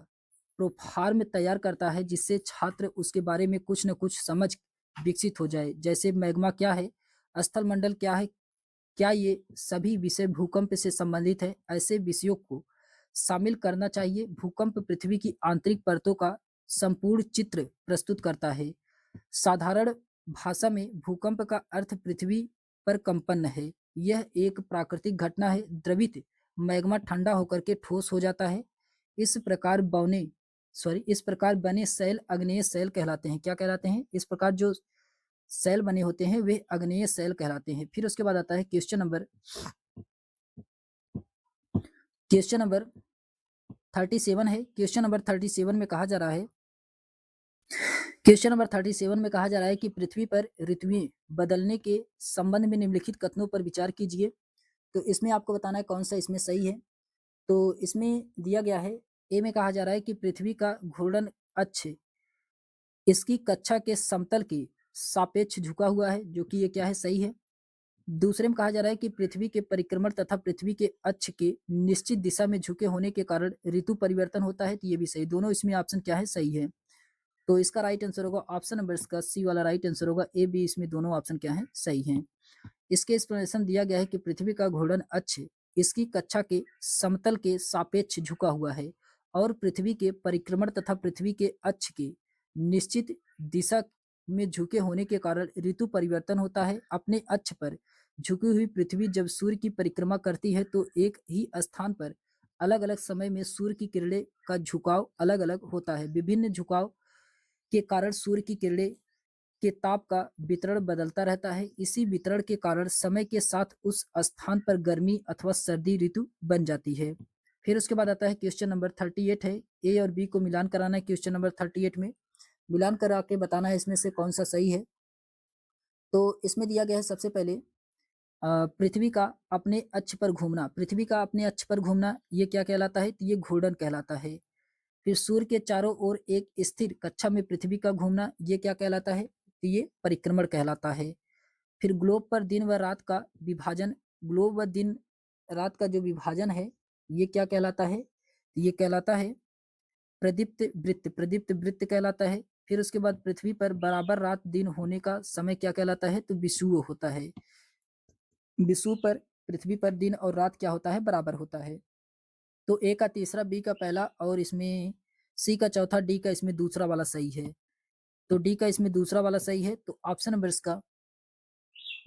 प्रोफार्म तैयार करता है जिससे छात्र उसके बारे में कुछ न कुछ समझ विकसित हो जाए। जैसे मैग्मा क्या है, स्थल मंडल क्या है, क्या ये सभी विषय भूकंप से संबंधित है, ऐसे विषयों को शामिल करना चाहिए। भूकंप पृथ्वी की आंतरिक परतों का संपूर्ण चित्र प्रस्तुत करता है। साधारण भाषा में भूकंप का अर्थ पृथ्वी पर कंपन है। यह एक प्राकृतिक घटना है। द्रवित मैग्मा ठंडा होकर के ठोस हो जाता है। इस प्रकार इस प्रकार बने सेल अग्नेय सेल कहलाते हैं। क्या कहलाते हैं, इस प्रकार जो सेल बने होते हैं वे अग्नेय सेल कहलाते हैं। फिर उसके बाद आता है क्वेश्चन नंबर 37 है। क्वेश्चन नंबर 37 में कहा जा रहा है कि पृथ्वी पर ऋतुएं बदलने के संबंध में निम्नलिखित कथनों पर विचार कीजिए। तो इसमें आपको बताना है कौन सा इसमें सही है। तो इसमें दिया गया है, ए में कहा जा रहा है कि पृथ्वी का घूर्णन अक्ष इसकी कक्षा के समतल के सापेक्ष झुका हुआ है, जो कि ये क्या है, सही है। दूसरे में कहा जा रहा है कि पृथ्वी के परिक्रमण तथा पृथ्वी के अक्ष के निश्चित दिशा में झुके होने के कारण ऋतु परिवर्तन होता है, तो ये भी सही। दोनों इसमें ऑप्शन क्या है, सही है। तो इसका राइट आंसर होगा ऑप्शन नंबर इसका सी वाला राइट आंसर होगा। ए बी इसमें दोनों ऑप्शन क्या है, सही है। इसके एक्सप्लेनेशन दिया गया है कि पृथ्वी का घूर्णन अक्ष इसकी कक्षा के समतल के सापेक्ष झुका हुआ है और पृथ्वी के परिक्रमण तथा पृथ्वी के अक्ष के निश्चित दिशा में झुके होने के कारण ऋतु परिवर्तन होता है। अपने अक्ष पर झुकी हुई पृथ्वी जब सूर्य की परिक्रमा करती है तो एक ही स्थान पर अलग अलग समय में सूर्य की किरणें का झुकाव अलग अलग होता है। विभिन्न झुकाव के कारण सूर्य की किरणें के ताप का वितरण बदलता रहता है। इसी वितरण के कारण समय के साथ उस स्थान पर गर्मी अथवा सर्दी ऋतु बन जाती है। फिर उसके बाद आता है क्वेश्चन नंबर 38 है। ए और बी को मिलान कराना है। क्वेश्चन नंबर 38 में मिलान करा के बताना है इसमें से कौन सा सही है। तो इसमें दिया गया है सबसे पहले पृथ्वी का अपने अक्ष पर घूमना। पृथ्वी का अपने अक्ष पर घूमना ये क्या कहलाता है, तो ये घूर्णन कहलाता है। फिर सूर्य के चारों ओर एक स्थिर कक्षा में पृथ्वी का घूमना ये क्या कहलाता है, तो ये परिक्रमण कहलाता है। फिर ग्लोब पर दिन व रात का विभाजन, ग्लोब व दिन रात का जो विभाजन है ये क्या कहलाता है, ये कहलाता है प्रदीप्त वृत्त कहलाता है। फिर उसके बाद पृथ्वी पर बराबर रात दिन होने का समय क्या कहलाता है, तो विषुव होता है। विषुव पर पृथ्वी पर दिन और रात क्या होता है, बराबर होता है। तो ए का तीसरा, बी का पहला और इसमें सी का चौथा, डी का इसमें दूसरा वाला सही है। तो डी का इसमें दूसरा वाला सही है, तो ऑप्शन नंबर इसका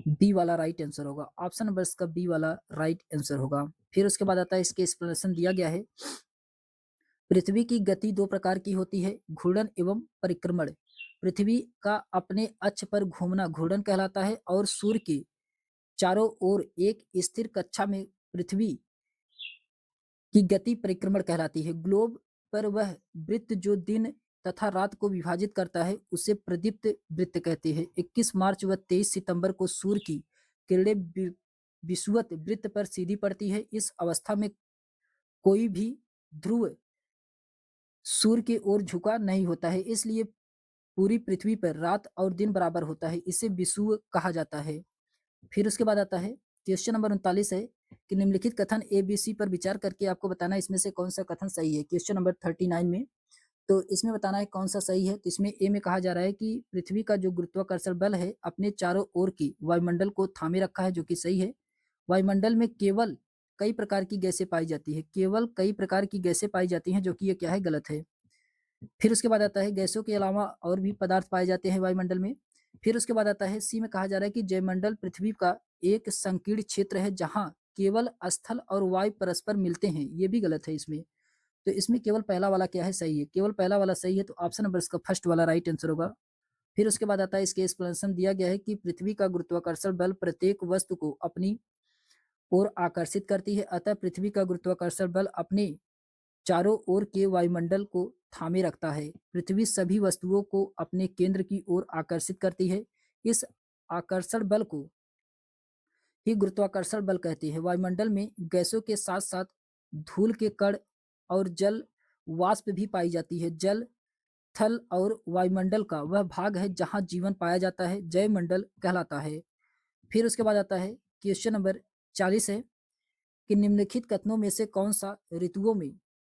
बी वाला राइट आंसर होगा। ऑप्शन नंबर इसका बी वाला राइट आंसर होगा। फिर उसके बाद आता है इसके एक्सप्लेनेशन दिया गया है। पृथ्वी की गति दो प्रकार की होती है, घूर्णन एवं परिक्रमण। पृथ्वी का अपने अक्ष पर घूमना घूर्णन कहलाता है और सूर्य के चारों ओर एक स्थिर कक्षा में पृथ्वी की गति परिक्रमण कहलाती है। ग्लोब पर वह वृत्त जो दिन तथा रात को विभाजित करता है उसे प्रदीप्त वृत्त कहते हैं। 21 मार्च व 23 सितंबर को सूर्य की किरणें विषुवत वृत्त पर सीधी पड़ती है। इस अवस्था में कोई भी ध्रुव सूर्य की ओर झुका नहीं होता है, इसलिए पूरी पृथ्वी पर रात और दिन बराबर होता है। इसे विषुव कहा जाता है। फिर उसके बाद आता है क्वेश्चन नंबर 39 है कि निम्नलिखित कथन ए बी सी पर विचार करके आपको बताना इसमें से कौन सा कथन सही है। क्वेश्चन नंबर 39 में तो इसमें बताना है कौन-सा सही है। तो इसमें ए में कहा जा रहा है कि पृथ्वी का जो गुरुत्वाकर्षण बल है अपने चारों ओर की वायुमंडल को थामे रखा है, जो कि सही है। वायुमंडल में केवल कई प्रकार की गैसें पाई जाती है, केवल कई प्रकार की गैसें पाई जाती हैं, जो कि ये क्या है, गलत है। फिर उसके बाद आता है गैसों के अलावा और भी पदार्थ पाए जाते हैं वायुमंडल में। फिर उसके बाद आता है सी में कहा जा रहा है कि जयमंडल पृथ्वी का एक संकीर्ण क्षेत्र है जहाँ केवल स्थल और वायु परस्पर मिलते हैं, ये भी गलत है इसमें। तो इसमें केवल पहला वाला क्या है, सही है, केवल पहला वाला सही है, तो ऑप्शन नंबर इसका फर्स्ट वाला राइट आंसर होगा। फिर उसके बाद आता है इसके एक्सप्लेनेशन दिया गया है कि पृथ्वी का गुरुत्वाकर्षण बल प्रत्येक वस्तु को अपनी ओर आकर्षित करती है, अतः पृथ्वी का गुरुत्वाकर्षण बल अपने चारों ओर के वायुमंडल को थामे रखता है। पृथ्वी सभी वस्तुओं को अपने केंद्र की ओर आकर्षित करती है। इस आकर्षण बल को ही गुरुत्वाकर्षण बल कहते हैं। वायुमंडल में गैसों के साथ साथ धूल के कण और जल वाष्प भी पाई जाती है। जल थल और वायुमंडल का वह भाग है जहाँ जीवन पाया जाता है, जयमंडल कहलाता है। फिर उसके बाद आता है क्वेश्चन नंबर 40 है कि निम्नलिखित कथनों में से कौन सा ऋतुओं में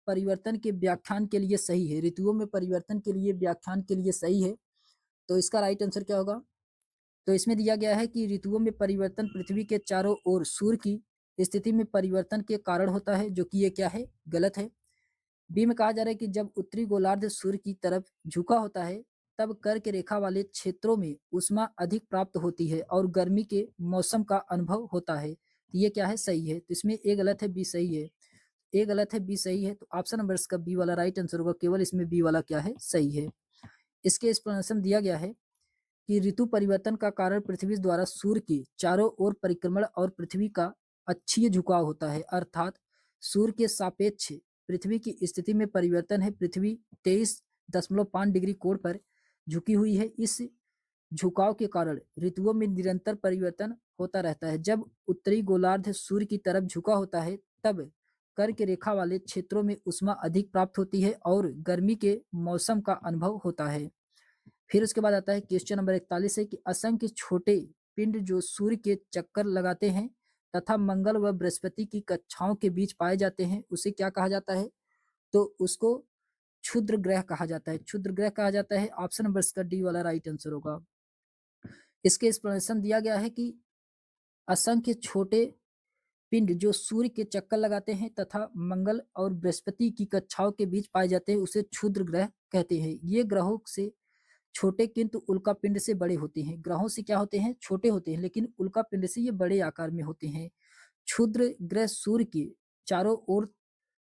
परिवर्तन के व्याख्यान के लिए सही है। ऋतुओं में परिवर्तन के लिए व्याख्यान के लिए सही है, तो इसका राइट आंसर क्या होगा। तो इसमें दिया गया है कि ऋतुओं में परिवर्तन पृथ्वी के चारों ओर सूर्य की स्थिति में परिवर्तन के कारण होता है, जो कि ये क्या है, गलत है। बी में कहा जा रहा है कि जब उत्तरी गोलार्ध सूर्य की तरफ झुका होता है तब कर्क रेखा वाले क्षेत्रों में ऊष्मा अधिक प्राप्त होती है और गर्मी के मौसम का अनुभव होता है, तो ये क्या है, सही है। तो इसमें ए गलत है, बी सही है। ए गलत है, बी सही है, तो ऑप्शन नंबर इसका बी वाला राइट आंसर होगा। केवल इसमें बी वाला क्या है, सही है। इसके एक्सप्लेनेशन दिया गया है कि ऋतु परिवर्तन का कारण पृथ्वी द्वारा सूर्य के चारों ओर परिक्रमण और पृथ्वी का अक्षीय झुकाव होता है, अर्थात सूर्य के सापेक्ष पृथ्वी की स्थिति में परिवर्तन है। पृथ्वी 23.5 डिग्री कोण पर झुकी हुई है। इस झुकाव के कारण ऋतुओं में निरंतर परिवर्तन होता रहता है। जब उत्तरी गोलार्ध सूर्य की तरफ झुका होता है तब कर्क रेखा वाले क्षेत्रों में ऊष्मा अधिक प्राप्त होती है और गर्मी के मौसम का अनुभव होता है। फिर उसके बाद आता है क्वेश्चन नंबर 41 है कि असंख्य छोटे पिंड जो सूर्य के चक्कर लगाते हैं तथा मंगल व बृहस्पति की कक्षाओं के बीच पाए जाते हैं, उसे क्या कहा जाता है। तो उसको क्षुद्र ग्रह कहा जाता है, क्षुद्र ग्रह कहा जाता है। ऑप्शन नंबर इसका डी वाला राइट आंसर होगा। इसके एक्सप्लेनेशन दिया गया है कि असंख्य छोटे पिंड जो सूर्य के चक्कर लगाते हैं तथा मंगल और बृहस्पति की कक्षाओं के बीच पाए जाते हैं, उसे क्षुद्र ग्रह कहते हैं। ये ग्रहों से छोटे किंतु उल्कापिंड से बड़े होते हैं। ग्रहों से क्या होते हैं, छोटे होते हैं, लेकिन उल्कापिंड से ये बड़े आकार में होते हैं। क्षुद्र ग्रह सूर्य के चारों ओर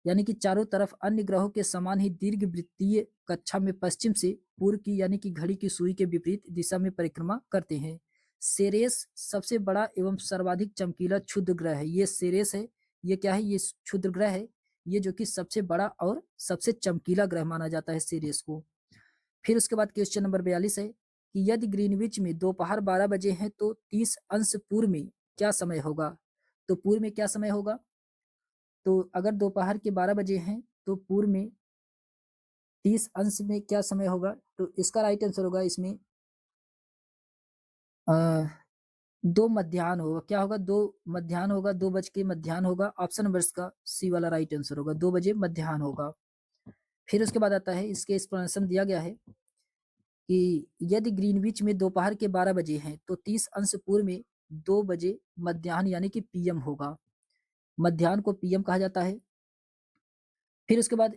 यानी कि चारों तरफ अन्य ग्रहों के समान ही दीर्घ वृत्तीय कक्षा में पश्चिम से पूर्व की यानी कि घड़ी की सुई के विपरीत दिशा में परिक्रमा करते हैं। सेरेस सबसे बड़ा एवं सर्वाधिक चमकीला क्षुद्र ग्रह है। ये सेरेस है, ये क्या है, ये क्षुद्र ग्रह है, ये जो कि सबसे बड़ा और सबसे चमकीला ग्रह माना जाता है सेरेस को। फिर उसके बाद क्वेश्चन नंबर 42 है कि यदि ग्रीनविच में दोपहर 12 बजे हैं तो 30 अंश पूर्व में क्या समय होगा। तो पूर्व में क्या समय होगा, तो अगर दोपहर के 12 बजे हैं तो पूर्व में 30 अंश में क्या समय होगा। तो इसका राइट आंसर होगा इसमें अ, 2 मध्याह्न होगा। क्या होगा, 2 मध्याह्न होगा, 2 बज के मध्याह्न होगा। ऑप्शन नंबर इसका सी वाला राइट आंसर होगा, 2 बजे मध्याह्न होगा। फिर उसके बाद आता है इसके एक्सप्लेनेशन दिया गया है कि यदि ग्रीनविच में दोपहर के 12 बजे हैं तो 30 अंश पूर्व में 2 बजे मध्याह्न यानी कि पीएम होगा। मध्याह्न को पीएम कहा जाता है। फिर उसके बाद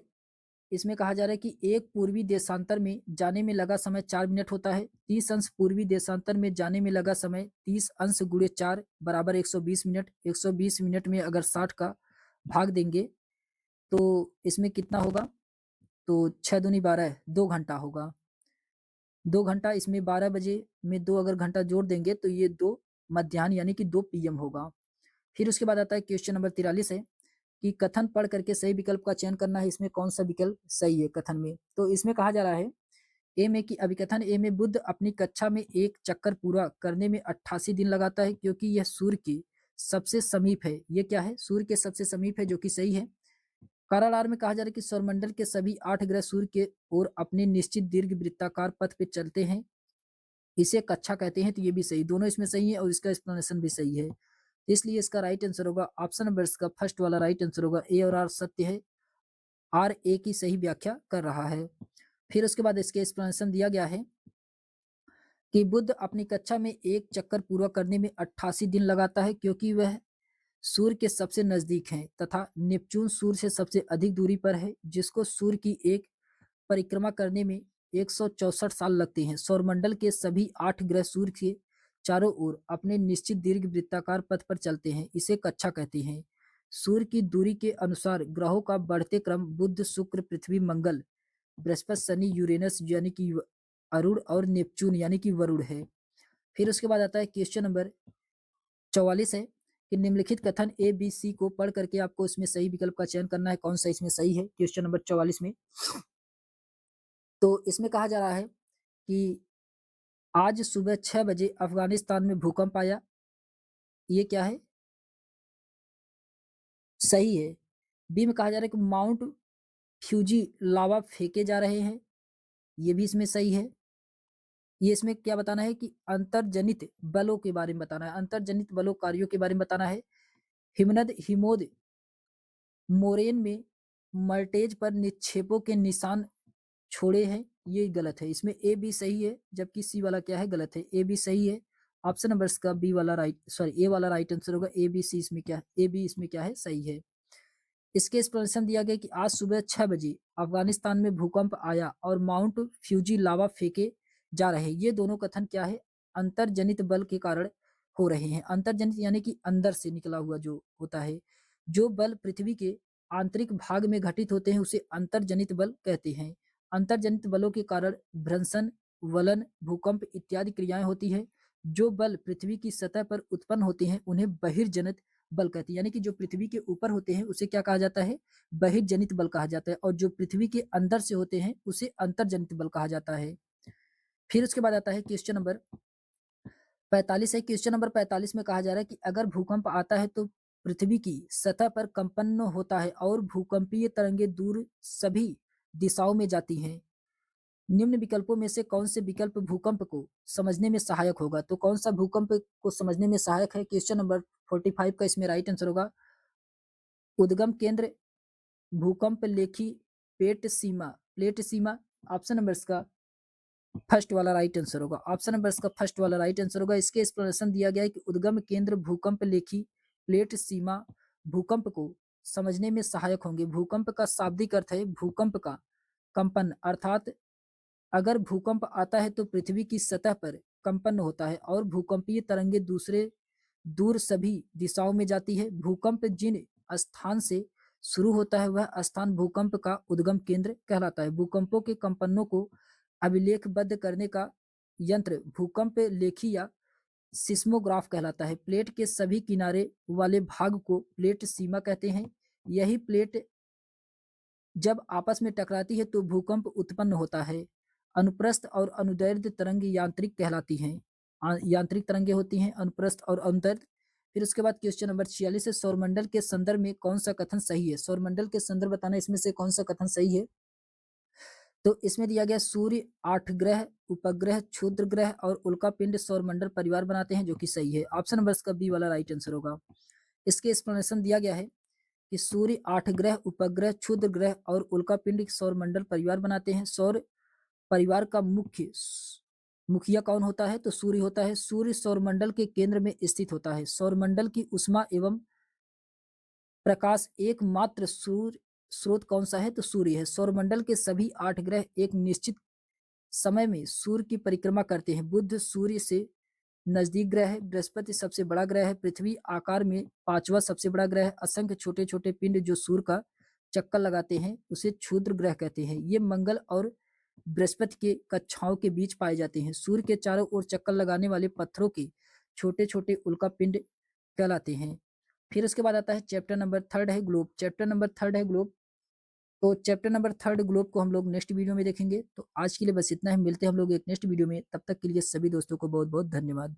इसमें कहा जा रहा है कि एक पूर्वी देशांतर में जाने में लगा समय 4 मिनट होता है। 30 अंश पूर्वी देशांतर में जाने में लगा समय 30 अंश गुणे 4 बराबर 120 मिनट। 120 मिनट में अगर 60 का भाग देंगे तो इसमें कितना होगा, तो 6 दूनी 12 2 घंटा होगा। 2 घंटा इसमें 12 बजे में 2 अगर घंटा जोड़ देंगे तो ये 2 मध्याह्न यानी कि 2 पीएम होगा। फिर उसके बाद आता है क्वेश्चन नंबर 43 है कि कथन पढ़ करके सही विकल्प का चयन करना है। इसमें कौन सा विकल्प सही है कथन में, तो इसमें कहा जा रहा है ए में कि अभिकथन ए में बुध अपनी कक्षा में एक चक्कर पूरा करने में 88 दिन लगाता है क्योंकि यह सूर्य के सबसे समीप है। ये क्या है, सूर्य के सबसे समीप है, जो कि सही है। कारण आर में कहा जा रहा है कि सौरमंडल के सभी 8 ग्रह सूर्य के ओर अपने निश्चित दीर्घ वृत्ताकार पथ पे चलते हैं, इसे कक्षा कहते हैं, तो ये भी सही, दोनों इसमें सही है और इसका एक्सप्लेनेशन भी सही है। इसलिए इसका राइट आंसर होगा ऑप्शन नंबर इसका फर्स्ट वाला राइट आंसर होगा। ए और आर सत्य है, आर ए की सही व्याख्या कर रहा है। फिर उसके बाद इसके एक्सप्लेनेशन दिया गया है कि बुध अपनी कक्षा में एक चक्कर पूरा करने में 88 दिन लगाता है, क्योंकि वह सूर्य के सबसे नजदीक है तथा नेपच्यून सूर्य से सबसे अधिक दूरी पर है, जिसको सूर्य की एक परिक्रमा करने में 164 साल लगते हैं। सौरमंडल के सभी 8 ग्रह सूर्य के चारों ओर अपने निश्चित दीर्घ वृत्ताकार पथ पर चलते हैं। इसे कक्षा कहते हैं। सूर्य की दूरी के अनुसार ग्रहों का बढ़ते क्रम बुध, शुक्र, पृथ्वी, मंगल, बृहस्पति, शनि, यूरेनस यानी कि अरुण और नेपच्यून यानी कि वरुण है। फिर उसके बाद आता है क्वेश्चन नंबर 44 है कि निम्नलिखित कथन ए बी सी को पढ़ करके आपको इसमें सही विकल्प का चयन करना है, कौन सा इसमें सही है। क्वेश्चन नंबर 44 में तो इसमें कहा जा रहा है कि आज सुबह 6 बजे अफगानिस्तान में भूकंप आया। ये क्या है? सही है। बी में कहा जा रहा है कि माउंट फ्यूजी लावा फेंके जा रहे हैं। ये भी इसमें सही है। ये इसमें क्या बताना है कि अंतर्जनित बलों के बारे में बताना है, अंतर्जनित बलों कार्यों के बारे में बताना है। हिमनद हिमोद मोरेन में मर्टेज पर निक्षेपों के निशान छोड़े हैं। ये गलत है। इसमें ए बी सही है, जबकि सी वाला क्या है? गलत है। ए बी सही है। ऑप्शन नंबर का बी वाला राइट, सॉरी ए वाला राइट आंसर होगा। ए बी सी इसमें क्या है? ए बी इसमें क्या है? सही है। इसके एक्सप्लेनेशन दिया गया कि आज सुबह 6 बजे अफगानिस्तान में भूकंप आया और माउंट फ्यूजी लावा फेंके जा रहे हैं। ये दोनों कथन क्या है? अंतर्जनित बल के कारण हो रहे हैं। अंतर्जनित यानी कि अंदर से निकला हुआ जो होता है। जो बल पृथ्वी के आंतरिक भाग में घटित होते हैं उसे अंतर्जनित बल कहते हैं। अंतर्जनित बलों के कारण भ्रंशन, वलन, भूकंप इत्यादि क्रियाएं होती है। जो बल पृथ्वी की सतह पर उत्पन्न होते हैं उन्हें बहिर्जनित बल कहते हैं। यानी कि जो पृथ्वी के ऊपर होते हैं उसे क्या कहा जाता है? बहिर्जनित बल कहा जाता है। और जो पृथ्वी के अंदर से होते हैं उसे अंतर्जनित बल कहा जाता है। फिर उसके बाद आता है क्वेश्चन नंबर 45 है। क्वेश्चन नंबर 45 में कहा जा रहा है कि अगर भूकंप आता है तो पृथ्वी की सतह पर कंपन होता है और भूकंपीय तरंगें दूर सभी दिशाओं में जाती हैं। निम्न विकल्पों में से कौन से विकल्प भूकंप को समझने में सहायक होगा? तो कौन सा भूकंप को समझने में सहायक है? क्वेश्चन नंबर 45 का इसमें राइट आंसर होगा उद्गम केंद्र, भूकंप लेखी, प्लेट सीमा। ऑप्शन नंबर इसका फर्स्ट वाला राइट आंसर होगा। ऑप्शन नंबर इसका फर्स्ट वाला राइट आंसर होगा। इसके एक्सप्लेनेशन दिया गया है कि उद्गम केंद्र, भूकंप लेखी, प्लेट सीमा भूकंप को समझने में सहायक होंगे। भूकंप का शाब्दिक अर्थ है भूकंप का कंपन, अर्थात अगर भूकंप आता है तो पृथ्वी की सतह पर कंपन होता है और भूकंपीय तरंगे दूर सभी दिशाओं में जाती है। भूकंप जिन स्थान से शुरू होता है वह स्थान भूकंप का उद्गम केंद्र कहलाता है। भूकंपों के कंपनों को अभिलेखबद्ध करने का यंत्र भूकंप लेखी या सिस्मोग्राफ कहलाता है। प्लेट के सभी किनारे वाले भाग को प्लेट सीमा कहते हैं। यही प्लेट जब आपस में टकराती है तो भूकंप उत्पन्न होता है। अनुप्रस्थ और अनुदैर्ध्य तरंग यांत्रिक कहलाती हैं। यांत्रिक तरंगे होती हैं अनुप्रस्थ और अनुदैर्ध्य। फिर उसके बाद क्वेश्चन नंबर 46 है सौरमंडल के संदर्भ में कौन सा कथन सही है? सौरमंडल के संदर्भ बताना इसमें से कौन सा कथन सही है? तो इसमें दिया गया सूर्य, 8 ग्रह, उपग्रह, क्षुद्र ग्रह और उल्का पिंड सौरमंडल परिवार बनाते हैं, जो कि सही है। ऑप्शन नंबर इसका बी वाला राइट आंसर होगा। इसके एक्सप्लेनेशन दिया गया है कि सूर्य, 8 ग्रह, उपग्रह, क्षुद्र ग्रह और उल्कापिंड सौरमंडल परिवार बनाते हैं। सौर परिवार का मुखिया कौन होता है? तो सूर्य होता है। सूर्य सौरमंडल के केंद्र में स्थित होता है। सौरमंडल की उष्मा एवं प्रकाश एकमात्र सूर्य स्रोत कौन सा है? तो सूर्य है। सौरमंडल के सभी 8 ग्रह एक निश्चित समय में सूर्य की परिक्रमा करते हैं। बुध सूर्य से नजदीक ग्रह है। बृहस्पति सबसे बड़ा ग्रह है। पृथ्वी आकार में 5वां सबसे बड़ा ग्रह है। असंख्य छोटे छोटे पिंड जो सूर्य का चक्कर लगाते हैं उसे क्षुद्र ग्रह कहते हैं। ये मंगल और बृहस्पति के कक्षाओं के बीच पाए जाते हैं। सूर्य के चारों ओर चक्कर लगाने वाले पत्थरों के छोटे छोटे उल्का पिंड कहलाते हैं। फिर उसके बाद आता है चैप्टर नंबर 3 है ग्लोब। चैप्टर नंबर 3 है ग्लोब। तो चैप्टर नंबर 3 ग्लोब को हम लोग नेक्स्ट वीडियो में देखेंगे। तो आज के लिए बस इतना ही। मिलते हैं हम लोग एक नेक्स्ट वीडियो में। तब तक के लिए सभी दोस्तों को बहुत बहुत धन्यवाद।